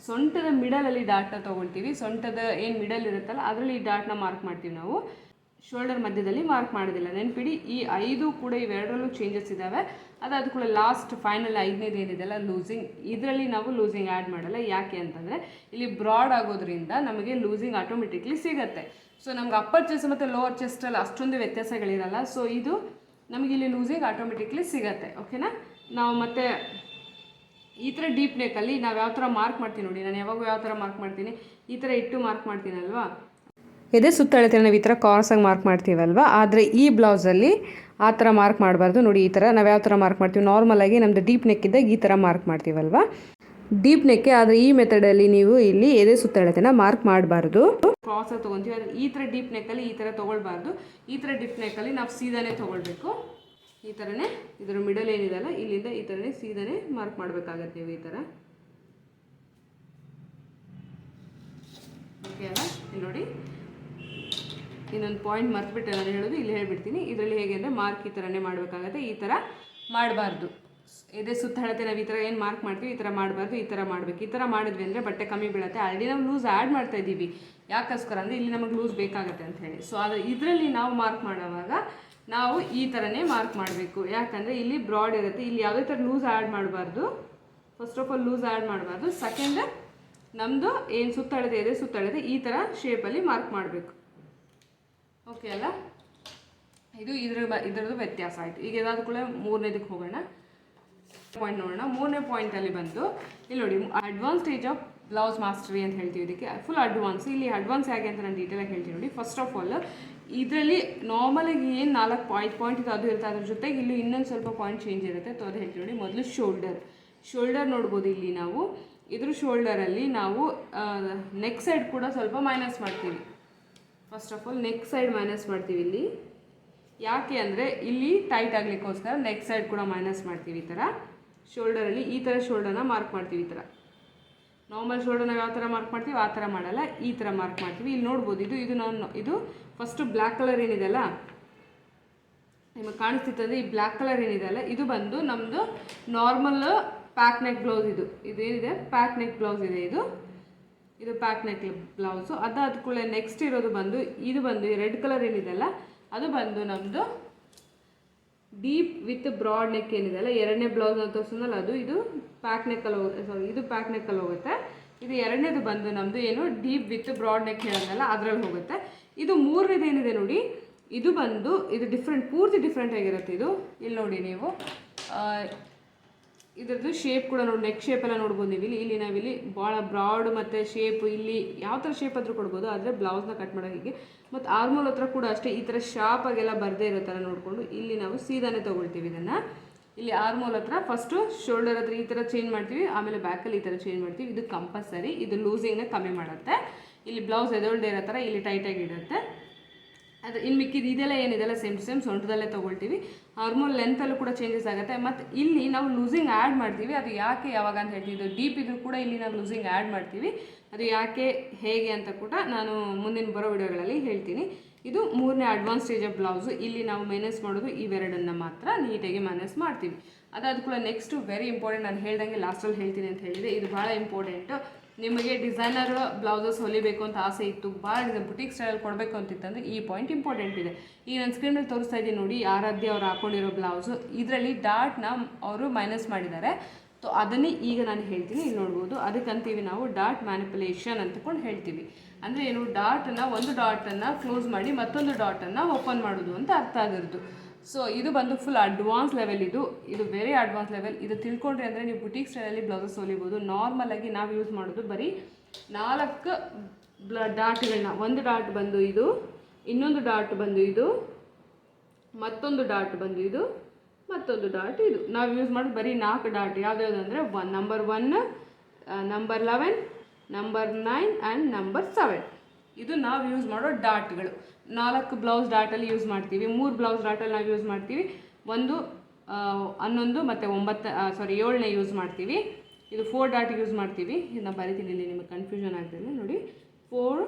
ಸೊಂಟದ ಮಿಡಲಲ್ಲಿ ಡಾಟ್ನ ತೊಗೊಳ್ತೀವಿ. ಸೊಂಟದ ಏನು ಮಿಡಲ್ ಇರುತ್ತಲ್ಲ ಅದರಲ್ಲಿ ಈ ಡಾಟ್ನ ಮಾರ್ಕ್ ಮಾಡ್ತೀವಿ ನಾವು, ಶೋಲ್ಡರ್ ಮಧ್ಯದಲ್ಲಿ ಮಾರ್ಕ್ ಮಾಡೋದಿಲ್ಲ. ನೆನ್ಪಿಡಿ, ಈ 5 ಕೂಡ ಇವೆರಡರಲ್ಲೂ ಚೇಂಜಸ್ ಇದ್ದಾವೆ. ಅದಾದ ಕೂಡ ಲಾಸ್ಟ್ ಫೈನಲ್ 5ನೇದು ಏನಿದೆಲ್ಲ ಲೂಸಿಂಗ್, ಇದರಲ್ಲಿ ನಾವು ಲೂಸಿಂಗ್ ಆ್ಯಡ್ ಮಾಡಲ್ಲ. ಯಾಕೆ ಅಂತಂದರೆ ಇಲ್ಲಿ ಬ್ರಾಡ್ ಆಗೋದ್ರಿಂದ ನಮಗೆ ಲೂಸಿಂಗ್ ಆಟೋಮೆಟಿಕ್ಲಿ ಸಿಗುತ್ತೆ. ಸೊ ನಮ್ಗೆ ಅಪ್ಪರ್ ಚೆಸ್ಟ್ ಮತ್ತು ಲೋವರ್ ಚೆಸ್ಟಲ್ಲಿ ಅಷ್ಟೊಂದು ವ್ಯತ್ಯಾಸಗಳಿರಲ್ಲ. ಸೊ ಇದು ನಮಗೆ ಇಲ್ಲಿ ಲೂಸಿಂಗ್ ಆಟೋಮೆಟಿಕ್ಲಿ ಸಿಗುತ್ತೆ. ಓಕೆನಾ. ನಾವು ಮತ್ತೆ ಈ ಥರ ಡೀಪ್ ನೆಕ್ಕಲ್ಲಿ ನಾವು ಯಾವ ಥರ ಮಾರ್ಕ್ ಮಾಡ್ತೀನಿ ನೋಡಿ, ನಾನು ಯಾವಾಗೂ ಯಾವ ಥರ ಮಾರ್ಕ್ ಮಾಡ್ತೀನಿ, ಈ ಥರ ಇಟ್ಟು ಮಾರ್ಕ್ ಮಾಡ್ತೀನಲ್ವಾ. ಎದೆ ಸುತ್ತಳತೆ ನಾವು ಈ ಥರ ಕಾರ್ಸಾಗಿ ಮಾರ್ಕ್ ಮಾಡ್ತೀವಲ್ವಾ. ಆದರೆ ಈ ಬ್ಲೌಸಲ್ಲಿ ಆ ಥರ ಮಾರ್ಕ್ ಮಾಡಬಾರ್ದು ನೋಡಿ. ಈ ಥರ ನಾವು ಯಾವ ಥರ ಮಾರ್ಕ್ ಮಾಡ್ತೀವಿ, ನಾರ್ಮಲಾಗಿ ನಮ್ಮದು ಡೀಪ್ ನೆಕ್ ಇದ್ದಾಗ ಈ ಥರ ಮಾರ್ಕ್ ಮಾಡ್ತೀವಲ್ವಾ, ಡೀಪ್ ನೆಕ್ಕೆ. ಆದರೆ ಈ ಮೆಥಡಲ್ಲಿ ನೀವು ಇಲ್ಲಿ ಎದೆ ಸುತ್ತಳತೆನ ಮಾರ್ಕ್ ಮಾಡಬಾರ್ದು, ಕ್ರಾಸಾಗಿ ತೊಗೊತೀವಿ. ಆದರೆ ಈ ಥರ ಡೀಪ್ ನೆಕ್ಕಲ್ಲಿ ಈ ಥರ ತೊಗೊಳ್ಬಾರ್ದು. ಈ ಥರ ಡೀಪ್ ನೆಕ್ಕಲ್ಲಿ ನಾವು ಸೀದಾನೇ ತೊಗೊಳ್ಬೇಕು. ಈ ಥರನೇ ಇದರ ಮಿಡಲ್ ಏನಿದೆಯಲ್ಲ ಇಲ್ಲಿಂದ ಈ ಥರನೇ ಸೀದಾನೇ ಮಾರ್ಕ್ ಮಾಡಬೇಕಾಗತ್ತೆ ನೀವು ಈ ಥರ. ಓಕೆ ಅಲ್ಲ. ಇಲ್ಲಿ ನೋಡಿ, ಇನ್ನೊಂದು ಪಾಯಿಂಟ್ ಮರ್ತ್ಬಿಟ್ಟೆ ನಾನು ಹೇಳೋದು, ಇಲ್ಲಿ ಹೇಳ್ಬಿಡ್ತೀನಿ. ಇದರಲ್ಲಿ ಹೇಗೆ ಅಂದರೆ ಮಾರ್ಕ್ ಈ ಥರನೇ ಮಾಡಬೇಕಾಗತ್ತೆ, ಈ ಥರ ಮಾಡಬಾರ್ದು. ಎದೆ ಸುತ್ತಳತೆ ನಾವು ಈ ಥರ ಏನು ಮಾರ್ಕ್ ಮಾಡ್ತೀವಿ ಈ ಥರ ಮಾಡಬಾರ್ದು, ಈ ಥರ ಮಾಡಬೇಕು. ಈ ಥರ ಮಾಡಿದ್ವಿ ಅಂದರೆ ಬಟ್ಟೆ ಕಮ್ಮಿ ಬೀಳುತ್ತೆ. ಆಲ್ರೆಡಿ ನಾವು ಲೂಸ್ ಆ್ಯಡ್ ಮಾಡ್ತಾ ಇದ್ದೀವಿ, ಯಾಕೋಸ್ಕರ ಅಂದರೆ ಇಲ್ಲಿ ನಮಗೆ ಲೂಸ್ ಬೇಕಾಗುತ್ತೆ ಅಂತ ಹೇಳಿ. ಸೊ ಅದು ಇದರಲ್ಲಿ ನಾವು ಮಾರ್ಕ್ ಮಾಡುವಾಗ ನಾವು ಈ ಥರನೇ ಮಾರ್ಕ್ ಮಾಡಬೇಕು. ಯಾಕಂದರೆ ಇಲ್ಲಿ ಬ್ರಾಡ್ ಇರುತ್ತೆ, ಇಲ್ಲಿ ಯಾವುದೇ ಥರ ಲೂಸ್ ಆ್ಯಡ್ ಮಾಡಬಾರ್ದು. First of all loose add ಮಾಡಬಾರ್ದು. ಸೆಕೆಂಡ್ ನಮ್ಮದು ಏನು ಸುತ್ತಳತೆ ಇದೆ ಸುತ್ತಳತೆ ಈ ಥರ ಶೇಪಲ್ಲಿ ಮಾರ್ಕ್ ಮಾಡಬೇಕು. ಓಕೆ ಅಲ್ಲ. ಇದು ಇದರದ್ದು ವ್ಯತ್ಯಾಸ ಆಯಿತು. ಈಗ ಏದಾದ ಕೂಡ 3ನೇದಕ್ಕೆ ಹೋಗೋಣ, ಪಾಯಿಂಟ್ ನೋಡೋಣ. 3ನೇ ಪಾಯಿಂಟಲ್ಲಿ ಬಂದು ಇಲ್ಲಿ ನೋಡಿ, advance stage of blouse mastery ಅಂತ ಹೇಳ್ತೀವಿ. ಇದಕ್ಕೆ ಫುಲ್ ಅಡ್ವಾನ್ಸ್. ಇಲ್ಲಿ ಅಡ್ವಾನ್ಸ್ ಹೇಗೆ ಅಂತ ನಾನು ಡೀಟೇಲಾಗಿ ಹೇಳ್ತೀನಿ ನೋಡಿ. ಫಸ್ಟ್ ಆಫ್ ಆಲ್ ಇದರಲ್ಲಿ ನಾರ್ಮಲಾಗಿ ಏನು 4 ಪಾಯಿಂಟ್ ಇದು ಅದು ಇರುತ್ತೆ, ಅದ್ರ ಜೊತೆಗೆ ಇಲ್ಲಿ ಇನ್ನೊಂದು ಸ್ವಲ್ಪ ಪಾಯಿಂಟ್ ಚೇಂಜ್ ಇರುತ್ತೆ. ಸೊ ಅದು ಹೇಳ್ತೀವಿ ನೋಡಿ. ಮೊದಲು ಶೋಲ್ಡರ್ ನೋಡ್ಬೋದು. ಇಲ್ಲಿ ನಾವು ಇದ್ರ ಶೋಲ್ಡರಲ್ಲಿ ನಾವು ನೆಕ್ ಸೈಡ್ ಕೂಡ ಸ್ವಲ್ಪ ಮೈನಸ್ ಮಾಡ್ತೀವಿ. First of all neck side minus ಮಾಡ್ತೀವಿ ಇಲ್ಲಿ. ಯಾಕೆ ಅಂದರೆ ಇಲ್ಲಿ ಟೈಟ್ ಆಗಲಿಕ್ಕೋಸ್ಕರ ನೆಕ್ ಸೈಡ್ ಕೂಡ ಮೈನಸ್ ಮಾಡ್ತೀವಿ. ಈ ಥರ ಶೋಲ್ಡರಲ್ಲಿ ಈ ಥರ ಶೋಲ್ಡರ್ನ ಮಾರ್ಕ್ ಮಾಡ್ತೀವಿ. ಈ ಥರ ನಾರ್ಮಲ್ ಶೋಲ್ಡರ್ ನಾವು ಯಾವ ಥರ ಮಾರ್ಕ್ ಮಾಡ್ತೀವಿ ಆ ಥರ ಮಾಡಲ್ಲ, ಈ ಥರ ಮಾರ್ಕ್ ಮಾಡ್ತೀವಿ. ಇಲ್ಲಿ ನೋಡ್ಬೋದು, ಇದು ಫಸ್ಟು ಬ್ಲ್ಯಾಕ್ ಕಲರ್ ಏನಿದೆಯಲ್ಲ ನಿಮಗೆ ಕಾಣಿಸ್ತಿತ್ತಂದರೆ, ಈ ಬ್ಲ್ಯಾಕ್ ಕಲರ್ ಏನಿದೆಯಲ್ಲ ಇದು ಬಂದು ನಮ್ಮದು ನಾರ್ಮಲ್ ಪ್ಯಾಕ್ ನೆಕ್ ಬ್ಲೌಸ್. ಇದೇನಿದೆ ಪ್ಯಾಕ್ ನೆಕ್ ಬ್ಲೌಸ್ ಇದೆ, ಇದು ಪ್ಯಾಕ್ ನೆಕ್ ಬ್ಲೌಸು. ಅದಾದ ಕೂಡ ನೆಕ್ಸ್ಟ್ ಇರೋದು ಬಂದು ಇದು ಬಂದು ಈ ರೆಡ್ ಕಲರ್ ಏನಿದೆಯಲ್ಲ ಅದು ಬಂದು ನಮ್ಮದು ಡೀಪ್ ವಿತ್ ಬ್ರಾಡ್ ನೆಕ್ ಏನಿದೆಯಲ್ಲ, 2ನೇ ಬ್ಲೌಸ್ ಅಂತ ತೋರಿಸೋದಲ್ಲ ಅದು, ಇದು ಪ್ಯಾಕ್ ನೆಕ್ಕಲ್ಲಿ ಇದು ಪ್ಯಾಕ್ ನೆಕ್ಕಲ್ಲಿ ಹೋಗುತ್ತೆ. ಇದು 2ನೇದು ಬಂದು ನಮ್ಮದು ಏನು ಡೀಪ್ ವಿತ್ ಬ್ರಾಡ್ ನೆಕ್ ಹೇಳೋದಲ್ಲ ಅದರಲ್ಲಿ ಹೋಗುತ್ತೆ. ಇದು 3ನೇದು ಏನಿದೆ ನೋಡಿ, ಇದು ಬಂದು ಇದು ಡಿಫ್ರೆಂಟ್, ಪೂರ್ತಿ ಡಿಫ್ರೆಂಟ್ ಆಗಿರುತ್ತೆ. ಇದು ಇಲ್ಲಿ ನೋಡಿ ನೀವು ಇದರದ್ದು ಶೇಪ್ ಕೂಡ ನೋಡಿ, ನೆಕ್ ಶೇಪೆಲ್ಲ ನೋಡ್ಬೋದು ನೀವು. ಇಲ್ಲಿ ನಾವಿಲ್ಲಿ ಭಾಳ ಬ್ರಾಡ್ ಮತ್ತು ಶೇಪ್ ಇಲ್ಲಿ ಯಾವ ಥರ ಶೇಪ್ ಆದರೂ ಕೊಡ್ಬೋದು. ಆದರೆ ಬ್ಲೌಸ್ನ ಕಟ್ ಮಾಡೋ ಹೀಗೆ. ಮತ್ತು ಆರ್ಮೋಲ್ ಹತ್ರ ಕೂಡ ಅಷ್ಟೇ ಈ ಥರ ಶಾಪಾಗೆಲ್ಲ ಬರದೇ ಇರೋ ಥರ ನೋಡಿಕೊಂಡು ಇಲ್ಲಿ ನಾವು ಸೀದಾನೇ ತೊಗೊಳ್ತೀವಿ ಇದನ್ನು. ಇಲ್ಲಿ ಆರ್ಮೋಲ್ ಹತ್ರ ಫಸ್ಟು ಶೋಲ್ಡರ್ ಹತ್ರ ಈ ಥರ ಚೇಂಜ್ ಮಾಡ್ತೀವಿ, ಆಮೇಲೆ ಬ್ಯಾಕಲ್ಲಿ ಈ ಥರ ಚೇಂಜ್ ಮಾಡ್ತೀವಿ. ಇದು ಕಂಪಲ್ಸರಿ, ಇದು ಲೂಸಿಂಗ್ನ ಕಮ್ಮಿ ಮಾಡುತ್ತೆ. ಇಲ್ಲಿ ಬ್ಲೌಸ್ ಎದೊಳ್ದೇ ಇರೋ ಥರ ಇಲ್ಲಿ ಟೈಟಾಗಿ ಇಡುತ್ತೆ. ಅದು ಇನ್ನು ಮಿಕ್ಕಿದ್ದು ಇದೆಲ್ಲ ಏನಿದೆಲ್ಲ ಸೇಮ್ ಸೊಂಟದಲ್ಲೇ ತೊಗೊಳ್ತೀವಿ. ಆರ್ಮೋಲ್ ಲೆಂತಲ್ಲೂ ಕೂಡ ಚೇಂಜಸ್ ಆಗುತ್ತೆ. ಮತ್ತು ಇಲ್ಲಿ ನಾವು ಲೂಸಿಂಗ್ ಆ್ಯಡ್ ಮಾಡ್ತೀವಿ. ಅದು ಯಾಕೆ ಯಾವಾಗ ಅಂತ ಹೇಳ್ತೀವಿ, ಇದು ಡೀಪ್ ಇದ್ರೂ ಕೂಡ ಇಲ್ಲಿ ನಾವು ಲೂಸಿಂಗ್ ಆ್ಯಡ್ ಮಾಡ್ತೀವಿ. ಅದು ಯಾಕೆ ಹೇಗೆ ಅಂತ ಕೂಡ ನಾನು ಮುಂದಿನ ಬರೋ ವಿಡಿಯೋಗಳಲ್ಲಿ ಹೇಳ್ತೀನಿ. ಇದು 3ನೇ ಅಡ್ವಾನ್ಸ್ ಸ್ಟೇಜ್ ಆಫ್ ಬ್ಲೌಸು. ಇಲ್ಲಿ ನಾವು ಮೈನಸ್ ಮಾಡೋದು ಇವೆರಡನ್ನು ಮಾತ್ರ ನೀಟಾಗಿ ಮೈನಸ್ ಮಾಡ್ತೀವಿ. ಅದಾದ ಕೂಡ ನೆಕ್ಸ್ಟು ವೆರಿ ಇಂಪಾರ್ಟೆಂಟ್, ನಾನು ಹೇಳ್ದಂಗೆ ಲಾಸ್ಟಲ್ಲಿ ಹೇಳ್ತೀನಿ ಅಂತ ಹೇಳಿದೆ. ಇದು ಭಾಳ ಇಂಪಾರ್ಟೆಂಟು. ನಿಮಗೆ ಡಿಸೈನರ್ ಬ್ಲೌಸಸ್ ಹೊಲಿಬೇಕು ಅಂತ ಆಸೆ ಇತ್ತು, ಭಾಳ ಬುಟಿಕ್ ಸ್ಟೈಲಲ್ಲಿ ಕೊಡಬೇಕು ಅಂತಿತ್ತಂದರೆ ಈ ಪಾಯಿಂಟ್ ಇಂಪಾರ್ಟೆಂಟ್ ಇದೆ. ಈಗ ನಾನು ಸ್ಕ್ರೀನಲ್ಲಿ ತೋರಿಸ್ತಾ ಇದ್ದೀನಿ ನೋಡಿ, ಆರಾಧ್ಯ ಅವ್ರು ಹಾಕ್ಕೊಂಡಿರೋ ಬ್ಲೌಸು, ಇದರಲ್ಲಿ ಡಾಟ್ನ ಅವರು ಮೈನಸ್ ಮಾಡಿದ್ದಾರೆ. ಸೊ ಅದನ್ನೇ ಈಗ ನಾನು ಹೇಳ್ತೀನಿ, ಇಲ್ಲಿ ನೋಡ್ಬೋದು. ಅದಕ್ಕಂತೀವಿ ನಾವು ಡಾಟ್ ಮ್ಯಾನಿಪುಲೇಷನ್ ಅಂತಕೊಂಡು ಹೇಳ್ತೀವಿ. ಅಂದರೆ ಏನು, ಒಂದು ಡಾಟನ್ನು ಕ್ಲೋಸ್ ಮಾಡಿ ಮತ್ತೊಂದು ಡಾಟನ್ನು ಓಪನ್ ಮಾಡೋದು ಅಂತ ಅರ್ಥ ಆಗಿರೋದು. ಸೊ ಇದು ಬಂದು ಫುಲ್ ಅಡ್ವಾನ್ಸ್ ಲೆವೆಲ್. ಇದು ವೆರಿ ಅಡ್ವಾನ್ಸ್ ಲೆವೆಲ್. ಇದು ತಿಳ್ಕೊಂಡ್ರೆ ಅಂದರೆ ನೀವು ಬುಟಿಕ್ ಸ್ಟೈಲಲ್ಲಿ ಬ್ಲೌಸಸ್ ಹೊಲಿಬೋದು. ನಾರ್ಮಲಾಗಿ ನಾವು ಯೂಸ್ ಮಾಡೋದು ಬರೀ 4 ಡಾಟ್ಗಳನ್ನ, ಒಂದು ಡಾಟ್ ಬಂದು ಇದು, ಇನ್ನೊಂದು ಡಾಟ್ ಬಂದು ಇದು, ಮತ್ತೊಂದು ಡಾಟ್ ಬಂದು ಇದು, ಮತ್ತೊಂದು ಡಾಟ್ ಇದು. ನಾವು ಯೂಸ್ ಮಾಡೋದು ಬರೀ 4 ಡಾಟ್. ಯಾವ್ದು ಅಂದರೆ number 1, number 11, number 9 and number 7. ಇದು ನಾವು ಯೂಸ್ ಮಾಡೋ ಡಾಟ್ಗಳು. 4 ಬ್ಲೌಸ್ ಡಾಟಲ್ಲಿ ಯೂಸ್ ಮಾಡ್ತೀವಿ, 3 ಬ್ಲೌಸ್ ಡಾಟಲ್ಲಿ ನಾವು ಯೂಸ್ ಮಾಡ್ತೀವಿ, 1, 11 ಮತ್ತು 7ನೇ ಯೂಸ್ ಮಾಡ್ತೀವಿ. ಇದು 4 ಡಾಟ್ ಯೂಸ್ ಮಾಡ್ತೀವಿ. ಇದನ್ನ ಬರಿತೀನಿ ಇಲ್ಲಿ ನಿಮಗೆ ಕನ್ಫ್ಯೂಷನ್ ಆಗ್ತಿಲ್ಲ ನೋಡಿ. 4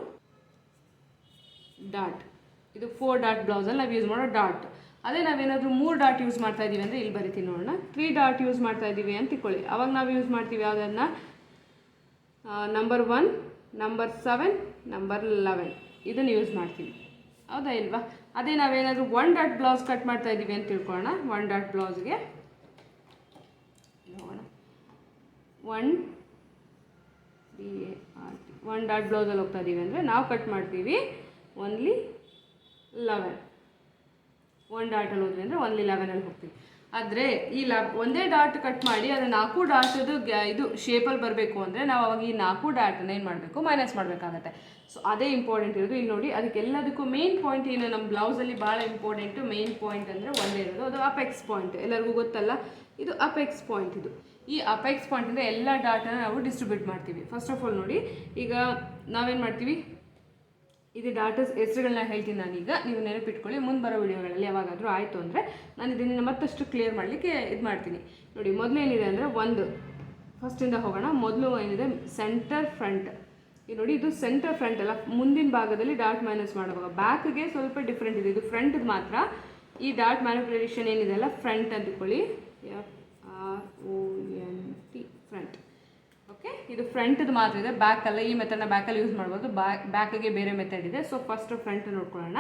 ಡಾಟ್, ಇದು 4 ಡಾಟ್ ಬ್ಲೌಸಲ್ಲಿ ನಾವು ಯೂಸ್ ಮಾಡೋ ಡಾಟ್. ಅದೇ ನಾವೇನಾದರೂ 3 ಡಾಟ್ ಯೂಸ್ ಮಾಡ್ತಾ ಇದ್ದೀವಿ ಅಂದರೆ ಇಲ್ಲಿ ಬರಿತೀನಿ ನೋಡೋಣ. 3 ಡಾಟ್ ಯೂಸ್ ಮಾಡ್ತಾ ಇದ್ದೀವಿ ಅಂತ ತಿಳ್ಕೊಳ್ಳಿ. ಅವಾಗ ನಾವು ಯೂಸ್ ಮಾಡ್ತೀವಿ ಯಾವುದನ್ನು, ನಂಬರ್ 1, ನಂಬರ್ 7, ನಂಬರ್ 11 ಇದನ್ನು ಯೂಸ್ ಮಾಡ್ತೀವಿ, ಹೌದಾ ಇಲ್ವಾ? ಅದೇ ನಾವೇನಾದರೂ 1 ಡಾಟ್ ಬ್ಲೌಸ್ ಕಟ್ ಮಾಡ್ತಾ ಇದ್ದೀವಿ ಅಂತ ತಿಳ್ಕೊಳ್ಳೋಣ. 1 ಡಾಟ್ ಬ್ಲೌಸ್ಗೆ ನೋಡೋಣ, 1 ಡಾಟ್ ಬ್ಲೌಸಲ್ಲಿ ಹೋಗ್ತಾ ಇದ್ದೀವಿ ಅಂದರೆ ನಾವು ಕಟ್ ಮಾಡ್ತೀವಿ ಓನ್ಲಿ 11. 1 ಡಾಟಲ್ಲಿ ಹೋದ್ವಿ ಅಂದರೆ ಓನ್ಲಿ 11ಅಲ್ಲಿ ಹೋಗ್ತೀವಿ. ಆದರೆ ಈ ಒಂದೇ ಡಾಟ್ ಕಟ್ ಮಾಡಿ ಅದು 4 ಡಾಟದು ಇದು ಶೇಪಲ್ಲಿ ಬರಬೇಕು ಅಂದರೆ ನಾವು ಅವಾಗ ಈ 4 ಡಾಟನ್ನು ಏನು ಮಾಡಬೇಕು, ಮೈನಸ್ ಮಾಡಬೇಕಾಗತ್ತೆ. ಸೊ ಅದೇ ಇಂಪಾರ್ಟೆಂಟ್ ಇರೋದು. ಇಲ್ಲಿ ನೋಡಿ, ಅದಕ್ಕೆಲ್ಲದಕ್ಕೂ ಮೇನ್ ಪಾಯಿಂಟ್ ಏನು, ನಮ್ಮ ಬ್ಲೌಸಲ್ಲಿ ಭಾಳ ಇಂಪಾರ್ಟೆಂಟು ಮೇನ್ ಪಾಯಿಂಟ್ ಅಂದರೆ ಒಂದೇ ಇರೋದು, ಅದು ಅಪೆಕ್ಸ್ ಪಾಯಿಂಟ್. ಎಲ್ಲರಿಗೂ ಗೊತ್ತಲ್ಲ, ಇದು ಅಪೆಕ್ಸ್ ಪಾಯಿಂಟ್. ಇದು ಈ ಅಪೆಕ್ಸ್ ಪಾಯಿಂಟಿಂದ ಎಲ್ಲ ಡಾಟನ್ನು ನಾವು ಡಿಸ್ಟ್ರಿಬ್ಯೂಟ್ ಮಾಡ್ತೀವಿ. ಫಸ್ಟ್ ಆಫ್ ಆಲ್ ನೋಡಿ, ಈಗ ನಾವೇನು ಮಾಡ್ತೀವಿ, ಇದು ಡಾಟಸ್ ಹೆಸರುಗಳನ್ನ ಹೇಳ್ತೀನಿ ನಾನೀಗ, ನೀವು ನೆನಪಿಟ್ಕೊಳ್ಳಿ. ಮುಂದೆ ಬರೋ ವಿಡಿಯೋಗಳಲ್ಲಿ ಯಾವಾಗಾದರೂ ಆಯಿತು ಅಂದರೆ ನಾನು ಇದನ್ನು ಮತ್ತಷ್ಟು ಕ್ಲಿಯರ್ ಮಾಡಲಿಕ್ಕೆ ಇದು ಮಾಡ್ತೀನಿ. ನೋಡಿ, ಮೊದಲು ಏನಿದೆ ಅಂದರೆ ಫಸ್ಟಿಂದ ಹೋಗೋಣ. ಮೊದಲು ಏನಿದೆ, ಸೆಂಟರ್ ಫ್ರಂಟ್. ಈಗ ನೋಡಿ, ಇದು ಸೆಂಟರ್ ಫ್ರಂಟ್ ಅಲ್ಲ, ಮುಂದಿನ ಭಾಗದಲ್ಲಿ ಡಾಟ್ ಮೈನಸ್ ಮಾಡುವಾಗ ಬ್ಯಾಕ್ಗೆ ಸ್ವಲ್ಪ ಡಿಫ್ರೆಂಟ್ ಇದೆ. ಇದು ಫ್ರಂಟ್ದು ಮಾತ್ರ. ಈ ಡಾಟ್ ಮ್ಯಾನಿಪ್ಯುಲೇಷನ್ ಏನಿದೆ ಅಲ್ಲ, ಫ್ರಂಟ್ ಅಂದ್ಕೊಳ್ಳಿ, FRONT, ಫ್ರಂಟ್. ಓಕೆ, ಇದು ಫ್ರಂಟ್ದು ಮಾತ್ರ ಇದೆ, ಬ್ಯಾಕಲ್ಲ. ಈ ಮೆಥಡ್ನ ಬ್ಯಾಕಲ್ಲಿ ಯೂಸ್ ಮಾಡ್ಬೋದು, ಬ್ಯಾಕ್ಗೆ ಬೇರೆ ಮೆಥಡ್ ಇದೆ. ಸೊ ಫಸ್ಟ್ ಫ್ರಂಟ್ ನೋಡ್ಕೊಳ್ಳೋಣ.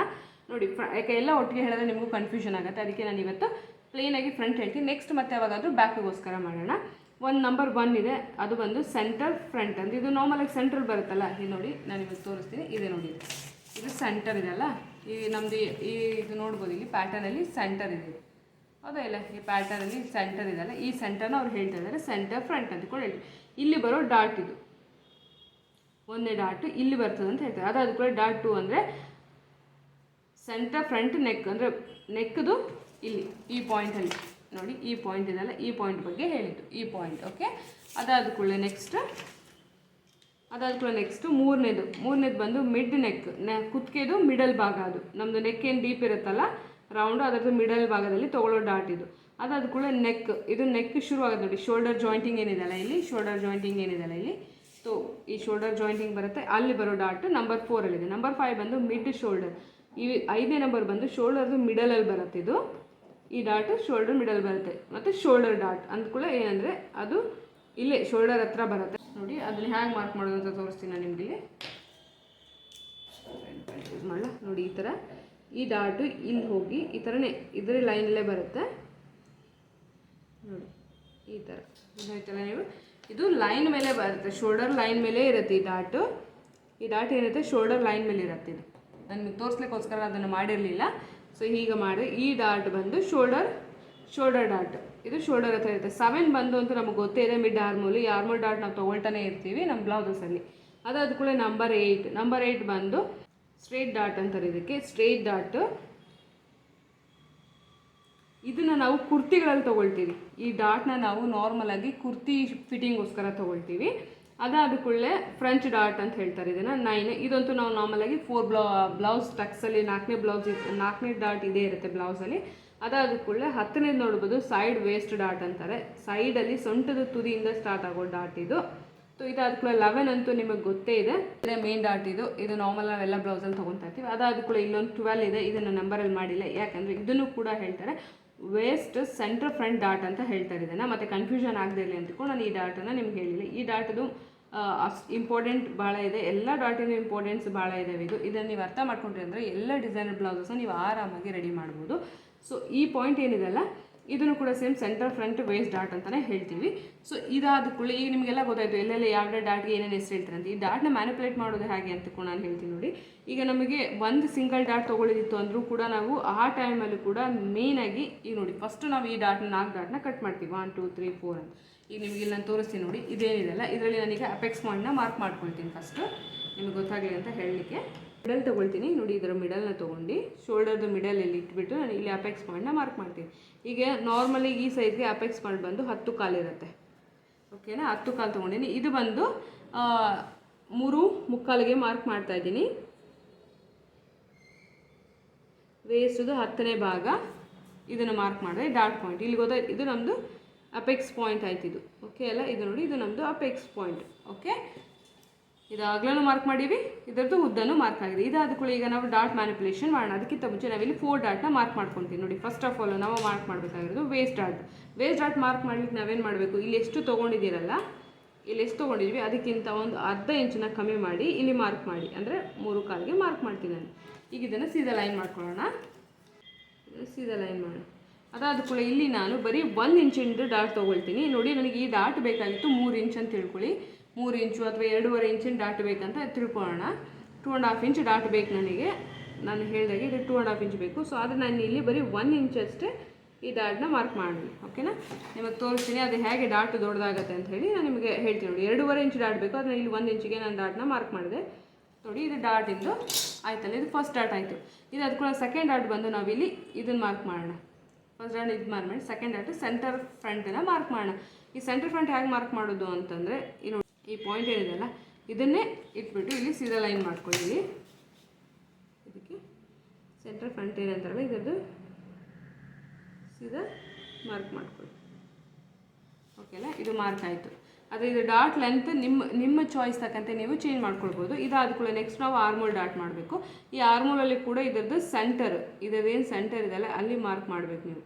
ನೋಡಿ, ಯಾಕೆ ಎಲ್ಲ ಒಟ್ಟಿಗೆ ಹೇಳಿದ್ರೆ ನಿಮಗೂ ಕನ್ಫ್ಯೂಷನ್ ಆಗುತ್ತೆ, ಅದಕ್ಕೆ ನಾನು ಇವತ್ತು ಪ್ಲೇನಾಗಿ ಫ್ರಂಟ್ ಹೇಳ್ತೀನಿ. ನೆಕ್ಸ್ಟ್ ಮತ್ತೆ ಯಾವಾಗಾದರೂ ಬ್ಯಾಕ್ಗೋಸ್ಕರ ಮಾಡೋಣ. ನಂಬರ್ 1 ಇದೆ, ಅದು ಬಂದು ಸೆಂಟರ್ ಫ್ರಂಟ್ ಅಂತ. ಇದು ನಾರ್ಮಲಾಗಿ ಸೆಂಟ್ರಲ್ ಬರುತ್ತಲ್ಲ, ಇದು ನೋಡಿ ನಾನು ಇವಾಗ ತೋರಿಸ್ತೀನಿ. ಇದೆ ನೋಡಿ, ಇದು ಸೆಂಟರ್ ಇದೆಲ್ಲ, ಈ ನಮ್ಮದು ಇದು ನೋಡ್ಬೋದು, ಇಲ್ಲಿ ಪ್ಯಾಟರ್ನಲ್ಲಿ ಸೆಂಟರ್ ಇದೆ, ಹೌದಾ ಇಲ್ಲ? ಈ ಪ್ಯಾಟರ್ನಲ್ಲಿ ಸೆಂಟರ್ ಇದೆಲ್ಲ, ಈ ಸೆಂಟರ್ನ ಅವ್ರು ಹೇಳ್ತಾ ಇದ್ದಾರೆ ಸೆಂಟರ್ ಫ್ರಂಟ್ ಅಂತ ಕೂಡ ಹೇಳಿ. ಇಲ್ಲಿ ಬರೋ ಡಾಟ್ ಇದು ಒಂದೇ ಡಾಟ್ ಇಲ್ಲಿ ಬರ್ತದೆ ಅಂತ ಹೇಳ್ತಾರೆ. ಅದಾದ ಕೂಡ ಡಾಟ್ 2 ಅಂದರೆ ಸೆಂಟರ್ ಫ್ರಂಟ್ ನೆಕ್, ಅಂದರೆ ನೆಕ್ದು ಇಲ್ಲಿ ಈ ಪಾಯಿಂಟಲ್ಲಿ ನೋಡಿ, ಈ ಪಾಯಿಂಟ್ ಇದೆಲ್ಲ, ಈ ಪಾಯಿಂಟ್ ಬಗ್ಗೆ ಹೇಳಿದ್ದು, ಈ ಪಾಯಿಂಟ್. ಓಕೆ, ಅದಾದ ಕೂಡ ನೆಕ್ಸ್ಟ್ ಮೂರನೇದು ಬಂದು ಮಿಡ್ ನೆಕ್, ಕುತ್ತಿಗೆದು ಮಿಡಲ್ ಭಾಗ. ಅದು ನಮ್ಮದು ನೆಕ್ ಏನು ಡೀಪ್ ಇರುತ್ತಲ್ಲ ರೌಂಡು, ಅದರದ್ದು ಮಿಡಲ್ ಭಾಗದಲ್ಲಿ ತೊಗೊಳ್ಳೋ ಡಾಟ್ ಇದು. ಅದಾದ ಕೂಡ ನೆಕ್, ಇದು ನೆಕ್ ಶುರು ಆಗುತ್ತೆ ನೋಡಿ, ಶೋಲ್ಡರ್ ಜಾಯಿಂಟಿಂಗ್ ಏನಿದೆಲ್ಲ ಇಲ್ಲಿ, ಸೊ ಈ ಶೋಲ್ಡರ್ ಜಾಯಿಂಟಿಂಗ್ ಬರುತ್ತೆ, ಅಲ್ಲಿ ಬರೋ ಡಾಟ್ ನಂಬರ್ 4ಅಲ್ಲಿದೆ. ನಂಬರ್ 5 ಬಂದು ಮಿಡ್ ಶೋಲ್ಡರ್. ಈ 5ನೇ ನಂಬರ್ ಬಂದು ಶೋಲ್ಡರ್ದು ಮಿಡಲಲ್ಲಿ ಬರುತ್ತೆ. ಇದು ಈ ಡಾಟ್ ಶೋಲ್ಡರ್ ಮಿಡಲ್ ಬರುತ್ತೆ. ಮತ್ತು ಶೋಲ್ಡರ್ ಡಾಟ್ ಅಂದ್ಕೂಡ ಏನಂದರೆ ಅದು ಇಲ್ಲೇ ಶೋಲ್ಡರ್ ಹತ್ರ ಬರುತ್ತೆ ನೋಡಿ. ಅದನ್ನ ಹೇಗೆ ಮಾರ್ಕ್ ಮಾಡೋದು ಅಂತ ತೋರಿಸ್ತೀನಿ ನಾನು ನಿಮಗೆ. ಯೂಸ್ ಮಾಡಲ್ಲ ನೋಡಿ, ಈ ಥರ ಈ ಡಾಟು ಇಲ್ಲಿ ಹೋಗಿ ಈ ಥರನೇ ಇದರ ಲೈನಲ್ಲೇ ಬರುತ್ತೆ ನೋಡಿ, ಈ ಥರ ಆಯ್ತಲ್ಲ ನೀವು. ಇದು ಲೈನ್ ಮೇಲೆ ಬರುತ್ತೆ, ಶೋಲ್ಡರ್ ಲೈನ್ ಮೇಲೆ ಇರುತ್ತೆ ಈ ಡಾಟ್ ಏನಿರುತ್ತೆ ಶೋಲ್ಡರ್ ಲೈನ್ ಮೇಲೆ ಇರುತ್ತೆ. ಇದು ನನಗೆ ತೋರಿಸ್ಲಿಕ್ಕೋಸ್ಕರ ಅದನ್ನು ಮಾಡಿರಲಿಲ್ಲ. ಸೊ ಹೀಗೆ ಮಾಡಿ ಈ ಡಾಟ್ ಬಂದು ಶೋಲ್ಡರ್ ಡಾಟ್, ಇದು ಶೋಲ್ಡರ್ ಹತ್ರ ಇರುತ್ತೆ. 7 ಬಂದು ಅಂತ ನಮಗೆ ಗೊತ್ತೇ ಇದೆ, ಮಿಡ್ ಆರ್ಮೋಲ್. ಈ ಆರ್ಮೋಲ್ ಡಾಟ್ ನಾವು ತೊಗೊಳ್ತಾನೆ ಇರ್ತೀವಿ ನಮ್ಮ ಬ್ಲೌಸಲ್ಲಿ. ಅದಾದ ಕೂಡ ನಂಬರ್ 8 ಬಂದು ಸ್ಟ್ರೇಟ್ ಡಾಟ್ ಅಂತಾರೆ ಇದಕ್ಕೆ, ಸ್ಟ್ರೇಟ್ ಡಾಟ್. ಇದನ್ನು ನಾವು ಕುರ್ತಿಗಳಲ್ಲಿ ತೊಗೊಳ್ತೀವಿ. ಈ ಡಾಟ್ನ ನಾವು ನಾರ್ಮಲಾಗಿ ಕುರ್ತಿ ಫಿಟ್ಟಿಂಗೋಸ್ಕರ ತೊಗೊಳ್ತೀವಿ. ಅದಾದ ಕೂಡಲೇ ಫ್ರಂಚ್ ಡಾಟ್ ಅಂತ ಹೇಳ್ತಾರೆ ಇದನ್ನು, 9. ಇದಂತೂ ನಾವು ನಾರ್ಮಲಾಗಿ 4 ಬ್ಲೌಸ್ ಟಕ್ಸಲ್ಲಿ 4ನೇ ಡಾಟ್ ಇದೇ ಇರುತ್ತೆ ಬ್ಲೌಸಲ್ಲಿ. ಅದಾದ ಕೂಡಲೇ 10ನೇದು ನೋಡ್ಬೋದು, ಸೈಡ್ ವೇಸ್ಟ್ ಡಾಟ್ ಅಂತಾರೆ. ಸೈಡಲ್ಲಿ ಸೊಂಟದ ತುದಿಯಿಂದ ಸ್ಟಾರ್ಟ್ ಆಗೋ ಡಾಟ್ ಇದು. ಸೊ ಇದಾದ ಕೂಡ 11 ಅಂತೂ ನಿಮಗೆ ಗೊತ್ತೇ ಇದೆ, ಇದೇ ಮೇನ್ ಡಾಟ್. ಇದು ನಾರ್ಮಲ್ ನಾವೆಲ್ಲ ಬ್ಲೌಸಲ್ಲಿ ತೊಗೊತಾ ಇರ್ತೀವಿ. ಅದಾದ ಕೂಡ ಇಲ್ಲೊಂದು 12 ಇದೆ, ಇದನ್ನು ನಂಬರಲ್ಲಿ ಮಾಡಿಲ್ಲ, ಯಾಕಂದರೆ ಇದನ್ನು ಕೂಡ ಹೇಳ್ತಾರೆ ವೇಸ್ಟ್ ಸೆಂಟರ್ ಫ್ರಂಟ್ ಡಾಟ್ ಅಂತ ಹೇಳ್ತಾರೆ ಇದನ್ನು. ಮತ್ತು ಕನ್ಫ್ಯೂಷನ್ ಆಗದೇ ಇರಲಿ ಅಂತಕೊಂಡು ನಾನು ಈ ಡಾಟನ್ನು ನಿಮ್ಗೆ ಹೇಳಿಲ್ಲ. ಈ ಡಾಟದು ಅಷ್ಟು ಇಂಪಾರ್ಟೆಂಟ್ ಭಾಳ ಇದೆ, ಎಲ್ಲ ಡಾಟಿನ ಇಂಪಾರ್ಟೆನ್ಸ್ ಭಾಳ ಇದ್ದಾವೆ. ಇದನ್ನು ನೀವು ಅರ್ಥ ಮಾಡ್ಕೊಂಡ್ರಿ ಅಂದರೆ ಎಲ್ಲ ಡಿಸೈನರ್ ಬ್ಲೌಸಸ್ನ ನೀವು ಆರಾಮಾಗಿ ರೆಡಿ ಮಾಡ್ಬೋದು. ಸೊ ಈ ಪಾಯಿಂಟ್ ಏನಿದೆಲ್ಲ ಇದನ್ನು ಕೂಡ same centre front waste dot ಅಂತಲೇ ಹೇಳ್ತೀವಿ. ಸೊ ಇದಾದ ಕೂಡ ಈಗ ನಿಮಗೆಲ್ಲ ಗೊತ್ತಾಯಿತು ಎಲ್ಲೆಲ್ಲ ಯಾವ ಡಾಟ್ಗೆ ಏನೇನು ಹೆಸರು ಹೇಳ್ತಾರೆ ಅಂತ. ಈ ಡಾಟ್ನ ಮ್ಯಾನಿಪುಲೇಟ್ ಮಾಡೋದು ಹೇಗೆ ಅಂತ ಕೂಡ ನಾನು ಹೇಳ್ತೀನಿ ನೋಡಿ. ಈಗ ನಮಗೆ ಒಂದು ಸಿಂಗಲ್ ಡಾಟ್ ತೊಗೊಳ್ಳೋದಿತ್ತು ಅಂದರೂ ಕೂಡ ನಾವು ಆ ಟೈಮಲ್ಲಿ ಕೂಡ ಮೇಯ್ನಾಗಿ ಈಗ ನೋಡಿ, ಫಸ್ಟ್ ನಾವು ಈ ಡಾಟ್ನ 4 ಡಾಟ್ನ ಕಟ್ ಮಾಡ್ತೀವಿ, 1 2 3 4 ಅಂತ. ಈಗ ನಿಮಗೆ ಇಲ್ಲಿ ನಾನು ತೋರಿಸ್ತೀನಿ ನೋಡಿ, ಇದೇನಿದೆಲ್ಲ ಇದರಲ್ಲಿ ನಾನೀಗ ಅಪೆಕ್ಸ್ ಪಾಯಿಂಟ್ನ ಮಾರ್ಕ್ ಮಾಡ್ಕೊಳ್ತೀನಿ ಫಸ್ಟು ನಿಮಗೆ ಗೊತ್ತಾಗಲಿ ಅಂತ ಹೇಳಲಿಕ್ಕೆ. ಮಿಡಲ್ ತೊಗೊಳ್ತೀನಿ ನೋಡಿ, ಇದರ ಮಿಡಲ್ನ ತೊಗೊಂಡು ಶೋಲ್ಡರ್ದು ಮಿಡಲಲ್ಲಿ ಇಟ್ಬಿಟ್ಟು ನಾನು ಇಲ್ಲಿ ಅಪೆಕ್ಸ್ ಪಾಯಿಂಟ್ನ ಮಾರ್ಕ್ ಮಾಡ್ತೀನಿ. ಈಗ ನಾರ್ಮಲಿ ಈ ಸೈಜ್ಗೆ ಅಪೆಕ್ಸ್ ಪಾಯಿಂಟ್ ಬಂದು 10 ಕಾಲು ಇರುತ್ತೆ, ಓಕೆನಾ. 10 ಕಾಲು ತೊಗೊಂಡಿನಿ. ಇದು ಬಂದು 3 ಮಾರ್ಕ್ ಮಾಡ್ತಾ ಇದ್ದೀನಿ. ವೇಸ್ಟ್ದು 10ನೇ ಭಾಗ ಇದನ್ನು ಮಾರ್ಕ್ ಮಾಡಿದೆ ಡಾಟ್ ಪಾಯಿಂಟ್. ಇಲ್ಲಿ ಗೊತ್ತಾಯ್ತು, ಇದು ನಮ್ಮದು ಅಪೆಕ್ಸ್ ಪಾಯಿಂಟ್ ಆಯ್ತು ಇದು. ಓಕೆ ಅಲ್ಲ, ಇದು ನೋಡಿ ಇದು ನಮ್ಮದು ಅಪೆಕ್ಸ್ ಪಾಯಿಂಟ್. ಓಕೆ, ಇದು ಅಗಲನೂ ಮಾರ್ಕ್ ಮಾಡೀವಿ, ಇದರದ್ದು ಉದ್ದನೂ ಮಾರ್ಕ್ ಆಗಿದೆ. ಇದಾದ ಕೂಡ ಈಗ ನಾವು ಡಾಟ್ ಮ್ಯಾನಿಪುಲೇಷನ್ ಮಾಡೋಣ. ಅದಕ್ಕಿಂತ ಮುಂಚೆ ನಾವಿಲ್ಲಿ 4 ಡಾಟ್ನ ಮಾರ್ಕ್ ಮಾಡ್ಕೊತೀವಿ. ನೋಡಿ, ಫಸ್ಟ್ ಆಫ್ ಆಲ್ ನಾವು ಮಾರ್ಕ್ ಮಾಡಬೇಕಾಗಿರೋದು waist dot. Waist dot mark ಮಾಡ್ಲಿಕ್ಕೆ ನಾವೇನು ಮಾಡಬೇಕು, ಇಲ್ಲಿ ಎಷ್ಟು ತೊಗೊಂಡಿದ್ದೀರಲ್ಲ, ಇಲ್ಲಿ ಎಷ್ಟು ತೊಗೊಂಡಿದ್ವಿ ಅದಕ್ಕಿಂತ ಒಂದು ಅರ್ಧ ಇಂಚನ್ನ ಕಮ್ಮಿ ಮಾಡಿ ಇಲ್ಲಿ ಮಾರ್ಕ್ ಮಾಡಿ, ಅಂದರೆ 3 ಕಾಲಿಗೆ ಮಾರ್ಕ್ ಮಾಡ್ತೀನಿ ನಾನು. ಈಗ ಇದನ್ನು ಸೀದಾ ಲೈನ್ ಮಾಡ್ಕೊಳ್ಳೋಣ. ಸೀದಾ ಲೈನ್ ಮಾಡೋಣ. ಅದಾದ ಕೂಡ ಇಲ್ಲಿ ನಾನು ಬರೀ 1 ಇಂಚಿಂದು ಡಾಟ್ ತೊಗೊಳ್ತೀನಿ. ನೋಡಿ, ನನಗೆ ಈ ಡಾಟ್ ಬೇಕಾಗಿತ್ತು 3 ಇಂಚ್ ಅಂತ ತಿಳ್ಕೊಳ್ಳಿ. 3 ಇಂಚು ಅಥವಾ 2.5 ಇಂಚಿನ ಡಾಟ್ ಬೇಕಂತ ತಿಳ್ಕೊಳ್ಳೋಣ. 2.5 ಇಂಚ್ ಡಾಟ್ ಬೇಕು ನನಗೆ. ನಾನು ಹೇಳಿದಾಗೆ ಇದು 2.5 ಇಂಚ್ ಬೇಕು. ಸೊ ಆದರೆ ನಾನು ಇಲ್ಲಿ ಬರೀ 1 ಇಂಚ್ ಅಷ್ಟೇ ಈ ಡಾಟ್ನ ಮಾರ್ಕ್ ಮಾಡಿ. ಓಕೆನಾ, ನಿಮಗೆ ತೋರಿಸ್ತೀನಿ ಅದು ಹೇಗೆ ಡಾಟ್ ದೊಡ್ಡದಾಗತ್ತೆ ಅಂತ ಹೇಳಿ ನಾನು ನಿಮಗೆ ಹೇಳ್ತೀನಿ. ನೋಡಿ, 2.5 ಇಂಚ್ ಡಾಟ್ ಬೇಕು, ಅದನ್ನ ಇಲ್ಲಿ 1 ಇಂಚಿಗೆ ನಾನು ಡಾಟ್ನ ಮಾರ್ಕ್ ಮಾಡಿದೆ. ನೋಡಿ, ಇದು ಡಾಟ್ ಇಂದು ಆಯ್ತಲ್ಲ, ಇದು ಫಸ್ಟ್ ಡಾಟ್ ಆಯಿತು. ಇದು ಅದು ಕೂಡ ಸೆಕೆಂಡ್ ಡಾಟ್ ಬಂದು ನಾವಿಲ್ಲಿ ಇದನ್ನು ಮಾರ್ಕ್ ಮಾಡೋಣ. ಫಸ್ಟ್ ಡಾಟ್ ಇದು ಮಾರ್ಕ್ ಮಾಡಿ ಸೆಕೆಂಡ್ ಡಾಟ್ ಸೆಂಟರ್ ಫ್ರಂಟನ್ನು ಮಾರ್ಕ್ ಮಾಡೋಣ. ಈ ಸೆಂಟರ್ ಫ್ರಂಟ್ ಹೇಗೆ ಮಾರ್ಕ್ ಮಾಡೋದು ಅಂತಂದರೆ, ಈ ಪಾಯಿಂಟ್ ಏನಿದೆಯಲ್ಲ ಇದನ್ನೇ ಇಟ್ಬಿಟ್ಟು ಇಲ್ಲಿ ಸೀದಾ ಲೈನ್ ಮಾಡ್ಕೊಳ್ಳಿ. ಇದಕ್ಕೆ ಸೆಂಟರ್ ಫ್ರಂಟ್ ಏನಂತಾರಲ್ಲ ಇದರದ್ದು ಸೀದಾ ಮಾರ್ಕ್ ಮಾಡ್ಕೊಳ್ಳಿ. ಓಕೆನಾ, ಇದು ಮಾರ್ಕ್ ಆಯಿತು. ಆದರೆ ಇದು ಡಾಟ್ ಲೆಂತ್ ನಿಮ್ಮ ಚಾಯ್ಸ್ ತಕ್ಕಂತೆ ನೀವು ಚೇಂಜ್ ಮಾಡ್ಕೊಳ್ಬೋದು. ಇದಾದ ಕೂಡ ನೆಕ್ಸ್ಟ್ ನಾವು ಆರ್ಮೋಲ್ ಡಾಟ್ ಮಾಡಬೇಕು. ಈ ಆರ್ಮೋಲಲ್ಲಿ ಕೂಡ ಇದರದ್ದು ಸೆಂಟರ್, ಇದರದ್ದೇನು ಸೆಂಟರ್ ಇದೆಯಲ್ಲ ಅಲ್ಲಿ ಮಾರ್ಕ್ ಮಾಡಬೇಕು ನೀವು.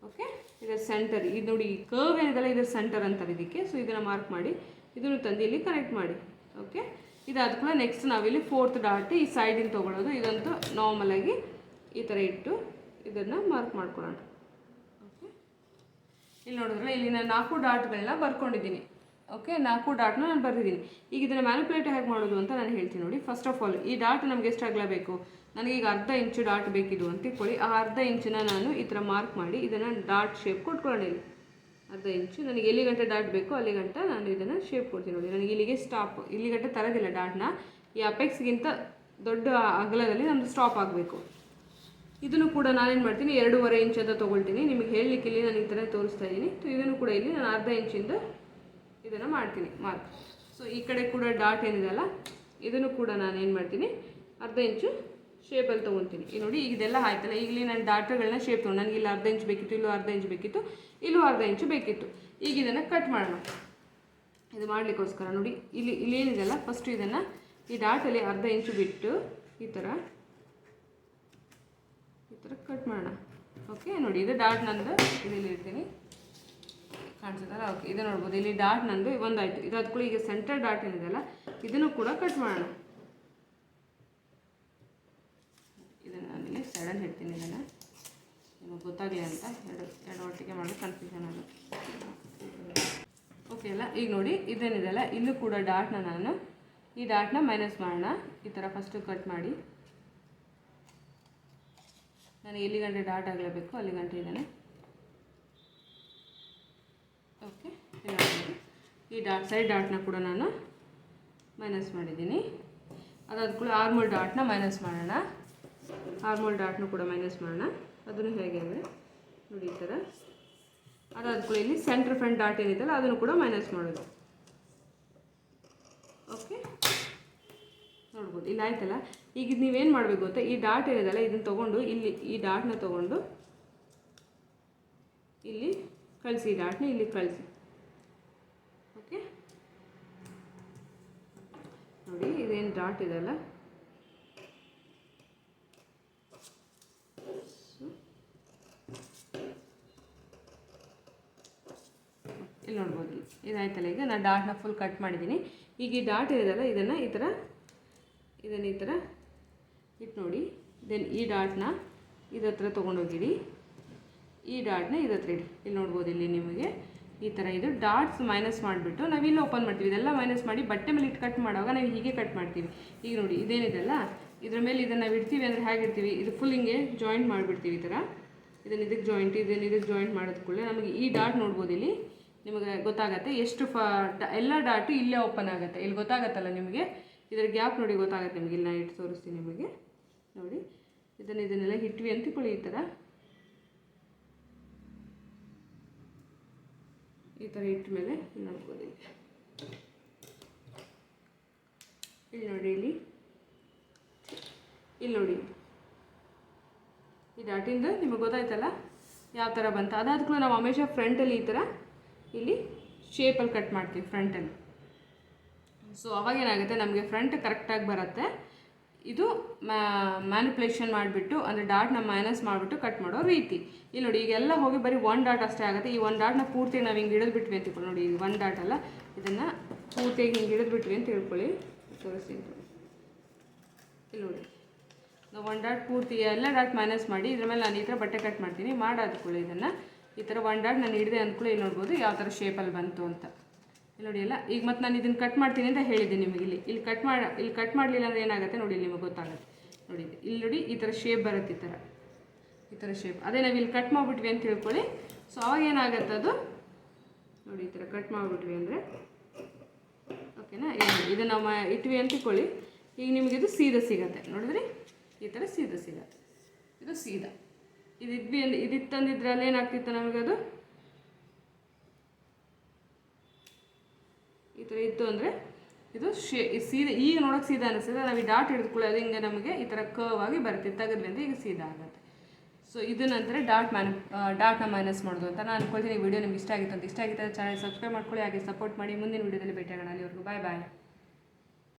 ಓಕೆ, ಇದರ ಸೆಂಟರ್ ಇದು ನೋಡಿ, ಈ ಕರ್ವ್ ಏನಿದೆಯಲ್ಲ ಇದರ ಸೆಂಟರ್ ಅಂತಾರೆ ಇದಕ್ಕೆ. ಸೊ ಇದನ್ನು ಮಾರ್ಕ್ ಮಾಡಿ ಇದನ್ನು ತಂದು ಇಲ್ಲಿ ಕನೆಕ್ಟ್ ಮಾಡಿ. ಓಕೆ, ಇದಾದ ಕೂಡ ನೆಕ್ಸ್ಟ್ ನಾವಿಲ್ಲಿ 4th ಡಾಟ್ ಈ ಸೈಡಿಂದ ತೊಗೊಳ್ಳೋದು. ಇದಂತೂ ನಾರ್ಮಲಾಗಿ ಈ ಥರ ಇಟ್ಟು ಇದನ್ನು ಮಾರ್ಕ್ ಮಾಡ್ಕೊಳ್ಳೋಣ. ಓಕೆ, ಇಲ್ಲಿ ನೋಡಿದ್ರೆ ಇಲ್ಲಿ ನಾನು 4 ಡಾಟ್ಗಳನ್ನ ಬರ್ಕೊಂಡಿದ್ದೀನಿ. ಓಕೆ, 4 ಡಾಟ್ನ ನಾನು ಬರೆದಿದ್ದೀನಿ. ಈಗ ಇದನ್ನು ಮ್ಯಾನಿಪುಲೇಟ್ ಹೇಗೆ ಮಾಡೋದು ಅಂತ ನಾನು ಹೇಳ್ತೀನಿ. ನೋಡಿ, ಫಸ್ಟ್ ಆಫ್ ಆಲ್ ಈ ಡಾಟ್ ನಮಗೆ ಎಷ್ಟು ಅಗಲ ಬೇಕು, ನನಗೀಗ ಅರ್ಧ ಇಂಚು ಡಾಟ್ ಬೇಕಿದ್ದು ಅಂತ ತಿಳ್ಕೊಳ್ಳಿ. ಆ ಅರ್ಧ ಇಂಚನ್ನ ನಾನು ಈ ಥರ ಮಾರ್ಕ್ ಮಾಡಿ ಇದನ್ನು ಡಾಟ್ ಶೇಪ್ ಕೊಟ್ಕೊಳ್ಳೋಣ. ಇಲ್ಲಿ ಅರ್ಧ ಇಂಚು ನನಗೆ ಎಲ್ಲಿ ಗಂಟೆ ಡಾಟ್ ಬೇಕು ಅಲ್ಲಿ ಗಂಟೆ ನಾನು ಇದನ್ನು ಶೇಪ್ ಕೊಡ್ತೀನಿ. ನೋಡಿ, ನನಗೆ ಇಲ್ಲಿಗೆ ಸ್ಟಾಪ್, ಇಲ್ಲಿ ಗಂಟೆ ತರೋದಿಲ್ಲ ಡಾಟ್ನ. ಈ ಅಪೆಕ್ಸ್ಗಿಂತ ದೊಡ್ಡ ಅಗಲದಲ್ಲಿ ನಮ್ಮದು ಸ್ಟಾಪ್ ಆಗಬೇಕು. ಇದನ್ನು ಕೂಡ ನಾನೇನು ಮಾಡ್ತೀನಿ, 2.5 ಇಂಚ್ ಅಂತ ತೊಗೊಳ್ತೀನಿ. ನಿಮಗೆ ಹೇಳಲಿಕ್ಕೆ ಇಲ್ಲಿ ನಾನು ಈ ಥರ ತೋರಿಸ್ತಾ ಇದ್ದೀನಿ. ಸೊ ಇದನ್ನು ಕೂಡ ಇಲ್ಲಿ ನಾನು ಅರ್ಧ ಇಂಚಿಂದ ಇದನ್ನು ಮಾಡ್ತೀನಿ ಮಾರ್ಕ್. ಸೊ ಈ ಕಡೆ ಕೂಡ ಡಾಟ್ ಏನಿದೆಯಲ್ಲ ಇದನ್ನು ಕೂಡ ನಾನು ಏನು ಮಾಡ್ತೀನಿ, ಅರ್ಧ ಇಂಚು ಶೇಪಲ್ಲಿ ತೊಗೊತೀನಿ. ಈಗ ನೋಡಿ, ಈಗ ಇದೆಲ್ಲ ಆಯ್ತಲ್ಲ. ಈಗಲೇ ನಾನು ಡಾಟ್ಗಳನ್ನ ಶೇಪ್ ತೊಗೊಂಡು ನನಗೆ ಇಲ್ಲಿ ಅರ್ಧ ಇಂಚ್ ಬೇಕಿತ್ತು, ಇಲ್ಲೂ ಅರ್ಧ ಇಂಚ್ ಬೇಕಿತ್ತು, ಇಲ್ಲೂ ಅರ್ಧ ಇಂಚು ಬೇಕಿತ್ತು. ಈಗ ಇದನ್ನು ಕಟ್ ಮಾಡೋಣ. ಇದು ಮಾಡಲಿಕ್ಕೋಸ್ಕರ ನೋಡಿ, ಇಲ್ಲೇನಿದೆಯಲ್ಲ ಫಸ್ಟು ಇದನ್ನು ಈ ಡಾಟಲ್ಲಿ ಅರ್ಧ ಇಂಚು ಬಿಟ್ಟು ಈ ಥರ ಕಟ್ ಮಾಡೋಣ. ಓಕೆ, ನೋಡಿ ಇದು ಡಾಟ್ ನಂದು ಇದರಲ್ಲಿ ಇರ್ತೀನಿ, ಕಾಣಿಸುತ್ತಲ್ಲ. ಓಕೆ, ಇದು ನೋಡ್ಬೋದು, ಇಲ್ಲಿ ಡಾಟ್ ನಂದು ಒಂದಾಯಿತು. ಇದಾದ ಕೂಡ ಈಗ ಸೆಂಟರ್ ಡಾಟ್ ಏನಿದೆಯಲ್ಲ ಇದನ್ನು ಕೂಡ ಕಟ್ ಮಾಡೋಣ. ಇದನ್ನು ನಾನಿಲ್ಲಿ ಸೈಡಲ್ಲಿ ಇಡ್ತೀನಿ. ಇದನ್ನು ನಿಮಗೆ ಗೊತ್ತಾಗಲಿ ಅಂತ ಎರಡು ಒಟ್ಟಿಗೆ ಮಾಡಿ ಕನ್ಫ್ಯೂಷನ್ ಆಗುತ್ತೆ. ಓಕೆ ಅಲ್ಲ, ಈಗ ನೋಡಿ ಇದೇನಿದೆಯಲ್ಲ ಇಲ್ಲೂ ಕೂಡ ಡಾಟ್ನ ನಾನು ಈ ಡಾಟ್ನ ಮೈನಸ್ ಮಾಡೋಣ. ಈ ಥರ ಫಸ್ಟು ಕಟ್ ಮಾಡಿ ನಾನು ಎಲ್ಲಿ ಗಂಟೆ ಡಾಟ್ ಆಗಲೇಬೇಕು ಅಲ್ಲಿ ಗಂಟೆ ಇದ್ದಾನೆ. ಓಕೆ, ಈ ಸೈಡ್ ಡಾಟ್ನ ಕೂಡ ನಾನು ಮೈನಸ್ ಮಾಡಿದ್ದೀನಿ. ಅದಾದ ಕೂಡ ಆರ್ಮೋಲ್ ಡಾಟ್ನ ಮೈನಸ್ ಮಾಡೋಣ. ಆರ್ಮೋಲ್ ಡಾಟ್ನ ಕೂಡ ಮೈನಸ್ ಮಾಡೋಣ. ಅದನ್ನು ಹೇಗೆ ಅಂದರೆ ನೋಡಿ ಈ ಥರ. ಅದಾದ ಕೂಡ ಇಲ್ಲಿ ಸೆಂಟ್ರ್ ಫ್ರಂಟ್ ಡಾಟ್ ಏನಿದೆಯಲ್ಲ ಅದನ್ನು ಕೂಡ ಮೈನಸ್ ಮಾಡೋದು. ಓಕೆ, ನೋಡ್ಬೋದು ಇಲ್ಲಿ ಆಯ್ತಲ್ಲ. ಈಗ ನೀವೇನು ಮಾಡಬೇಕು ಗೊತ್ತಾ, ಈ ಡಾಟ್ ಏನಿದೆಯಲ್ಲ ಇದನ್ನು ತೊಗೊಂಡು ಇಲ್ಲಿ ಈ ಡಾಟ್ನ ತೊಗೊಂಡು ಇಲ್ಲಿ ಕಳಿಸಿ, ಈ ಡಾಟ್ನ ಇಲ್ಲಿ ಕಳಿಸಿ. ಓಕೆ, ನೋಡಿ ಇದೇನು ಡಾಟ್ ಇದೆಯಲ್ಲ ಇಲ್ಲಿ ನೋಡ್ಬೋದು. ಇದಾಯ್ತಲ್ಲ, ಈಗ ನಾನು ಡಾಟ್ನ ಫುಲ್ ಕಟ್ ಮಾಡಿದ್ದೀನಿ. ಈಗ ಈ ಡಾಟ್ ಏನಿದೆಯಲ್ಲ ಇದನ್ನು ಈ ಥರ ಇಟ್ಟು ನೋಡಿ. ದೆನ್ ಈ ಡಾಟ್ನ ಇದ್ರ ಹತ್ರ ತೊಗೊಂಡೋಗಿರಿ, ಈ ಡಾಟ್ನ ಇದ್ರ ಹತ್ರ ಇಡಿ. ಇಲ್ಲಿ ನೋಡ್ಬೋದು, ಇಲ್ಲಿ ನಿಮಗೆ ಈ ಥರ ಇದು ಡಾಟ್ಸ್ ಮೈನಸ್ ಮಾಡಿಬಿಟ್ಟು ನಾವು ಇಲ್ಲಿ ಓಪನ್ ಮಾಡ್ತೀವಿ. ಇದೆಲ್ಲ ಮೈನಸ್ ಮಾಡಿ ಬಟ್ಟೆ ಮೇಲೆ ಇಟ್ಟು ಕಟ್ ಮಾಡುವಾಗ ನಾವು ಹೀಗೆ ಕಟ್ ಮಾಡ್ತೀವಿ. ಈಗ ನೋಡಿ ಇದೇನಿದೆಲ್ಲ ಇದ್ರ ಮೇಲೆ ಇದನ್ನು ನಾವು ಇಡ್ತೀವಿ ಅಂದರೆ ಹೇಗೆ ಇಡ್ತೀವಿ, ಇದು ಫುಲ್ ಹಿಂಗೆ ಜಾಯಿಂಟ್ ಮಾಡಿಬಿಡ್ತೀವಿ. ಈ ಥರ ಇದನ್ನು ಇದಕ್ಕೆ ಜಾಯಿಂಟ್, ಇದಕ್ಕೆ ಜಾಯಿಂಟ್ ಮಾಡೋದು ಕೂಡ ನಮಗೆ ಈ ಡಾಟ್ ನೋಡ್ಬೋದು. ಇಲ್ಲಿ ನಿಮಗೆ ಗೊತ್ತಾಗುತ್ತೆ ಎಷ್ಟು ಎಲ್ಲ ಡಾಟು ಇಲ್ಲೇ ಓಪನ್ ಆಗುತ್ತೆ. ಇಲ್ಲಿ ಗೊತ್ತಾಗತ್ತಲ್ಲ ನಿಮಗೆ, ಇದರ ಗ್ಯಾಪ್ ನೋಡಿ ಗೊತ್ತಾಗುತ್ತೆ ನಿಮಗೆ. ಇಲ್ಲಿ ನಾನು ಇಟ್ಟು ತೋರಿಸ್ತೀನಿ ನಿಮಗೆ. ನೋಡಿ ಇದನ್ನೆಲ್ಲ ಇಟ್ವಿ ಅಂತ ತಿಳ್ಕೊಳ್ಳಿ. ಈ ಥರ ಇಟ್ಟ ಮೇಲೆ ಇಲ್ಲಿ ನೋಡ್ಬೋದು. ಇಲ್ಲಿ ನೋಡಿ, ಇಲ್ಲಿ ನೋಡಿ ಈ ಡಾಟಿಂದ ನಿಮಗೆ ಗೊತ್ತಾಯ್ತಲ್ಲ ಯಾವ ಥರ ಬಂತು. ಅದಾದ ಕೂಡ ನಾವು ಹಮೇಶ ಫ್ರಂಟಲ್ಲಿ ಈ ಥರ ಇಲ್ಲಿ ಶೇಪಲ್ಲಿ ಕಟ್ ಮಾಡ್ತೀವಿ ಫ್ರಂಟಲ್ಲಿ. ಸೊ ಅವಾಗೇನಾಗುತ್ತೆ ನಮಗೆ ಫ್ರಂಟ್ ಕರೆಕ್ಟಾಗಿ ಬರುತ್ತೆ. ಇದು ಮ್ಯಾನಿಪ್ಯುಲೇಷನ್ ಮಾಡಿಬಿಟ್ಟು ಅಂದರೆ ಡಾಟ್ನ ಮೈನಸ್ ಮಾಡಿಬಿಟ್ಟು ಕಟ್ ಮಾಡೋ ರೀತಿ. ಇಲ್ಲಿ ನೋಡಿ ಈಗೆಲ್ಲ ಹೋಗಿ ಬರೀ 1 ಡಾಟ್ ಅಷ್ಟೇ ಆಗುತ್ತೆ. ಈ 1 ಡಾಟ್ನ ಪೂರ್ತಿ ನಾವು ಹಿಂಗೆ ಹಿಡಿದ್ಬಿಟ್ವಿ ಅಂತ ತಿಳ್ಕೊಳ್ಳಿ. ನೋಡಿ ಈಗ 1 ಡಾಟ್ ಅಲ್ಲ, ಇದನ್ನು ಪೂರ್ತಿಯಾಗಿ ಹಿಂಗೆ ಹಿಡಿದ್ಬಿಟ್ವಿ ಅಂತ ತಿಳ್ಕೊಳ್ಳಿ. ತೋರಿಸ್ತೀನಿ ಇಲ್ಲಿ ನೋಡಿ, ನಾವು 1 ಡಾಟ್ ಪೂರ್ತಿ ಎಲ್ಲ ಡಾಟ್ ಮೈನಸ್ ಮಾಡಿ ಇದ್ರ ಮೇಲೆ ನಾನು ಈ ಥರ ಬಟ್ಟೆ ಕಟ್ ಮಾಡ್ತೀನಿ. ಮಾಡಾದ್ಕೊಳ್ಳಿ ಇದನ್ನು ಈ ಥರ 1 ಡಾಟ್ ನಾನು ಹಿಡಿದೆ ಅಂದ್ಕೊಳ್ಳಿ. ಇಲ್ಲಿ ನೋಡ್ಬೋದು ಯಾವ ಥರ ಶೇಪಲ್ಲಿ ಬಂತು ಅಂತ. ಇಲ್ಲಿ ನೋಡಿ ಅಲ್ಲ, ಈಗ ಮತ್ತೆ ನಾನು ಇದನ್ನು ಕಟ್ ಮಾಡ್ತೀನಿ ಅಂತ ಹೇಳಿದ್ದೀನಿ ನಿಮಗೆ. ಇಲ್ಲಿ ಕಟ್ ಮಾಡಲಿಲ್ಲ ಅಂದರೆ ಏನಾಗುತ್ತೆ ನೋಡಿ, ನಿಮಗೆ ಗೊತ್ತಾಗುತ್ತೆ. ನೋಡಿ ಇಲ್ಲಿ ನೋಡಿ ಈ ಥರ ಶೇಪ್ ಬರುತ್ತೆ, ಈ ಥರ ಶೇಪ್. ಅದೇ ನಾವು ಇಲ್ಲಿ ಕಟ್ ಮಾಡಿಬಿಟ್ವಿ ಅಂತ ತಿಳ್ಕೊಳ್ಳಿ. ಸೊ ಅವಾಗ ಏನಾಗುತ್ತೆ ಅದು ನೋಡಿ, ಈ ಥರ ಕಟ್ ಮಾಡಿಬಿಟ್ವಿ ಅಂದರೆ ಓಕೆನಾ. ಇದನ್ನು ನಾವು ಇಟ್ವಿ ಅಂತ ತಿಳ್ಕೊಳ್ಳಿ. ಈಗ ನಿಮಗಿದು ಸೀದಾ ಸಿಗುತ್ತೆ ನೋಡಿದ್ರಿ, ಈ ಥರ ಸೀದಾ ಸಿಗುತ್ತೆ. ಇದು ಸೀದಾ ಇದಿತ್ತಂದಿದ್ರಲ್ಲಿ ಏನಾಗ್ತಿತ್ತು ನಮಗದು ಈ ಥರ ಇತ್ತು ಅಂದರೆ ಇದು ಸೀದಾ ಈಗ ನೋಡೋಕೆ ಸೀದಾ ಅನಿಸ್ತದೆ. ನಾವು ಈ ಡಾಟ್ ಹಿಡಿದುಕೊಳ್ಳಿ ಅದು ಹಿಂಗೆ ನಮಗೆ ಈ ಥರ ಕರ್ವ್ ಆಗಿ ಬರುತ್ತೆ. ತೆಗೆದ್ವಿ ಅಂದರೆ ಈಗ ಸೀದಾ ಆಗುತ್ತೆ. ಸೊ ಇದು ನಂತರ ಡಾಟ್ನ ಮೈನಸ್ ಮಾಡೋದು ಅಂತ ನಾನು ಅನ್ಕೊಳ್ತೀನಿ. ಈ ವಿಡಿಯೋ ನಿಮ್ಗೆ ಇಷ್ಟ ಆಗಿತ್ತು ಅಂತ ಚಾನಲ್ ಸಬ್ಸ್ಕ್ರೈಬ್ ಮಾಡ್ಕೊಳ್ಳಿ, ಹಾಗೆ ಸಪೋರ್ಟ್ ಮಾಡಿ. ಮುಂದಿನ ವಿಡಿಯೋದಲ್ಲಿ ಭೇಟಿಯಾಗೋಣ. ಅಲ್ಲಿವರೆಗೂ ಬಾಯ್ ಬಾಯ್.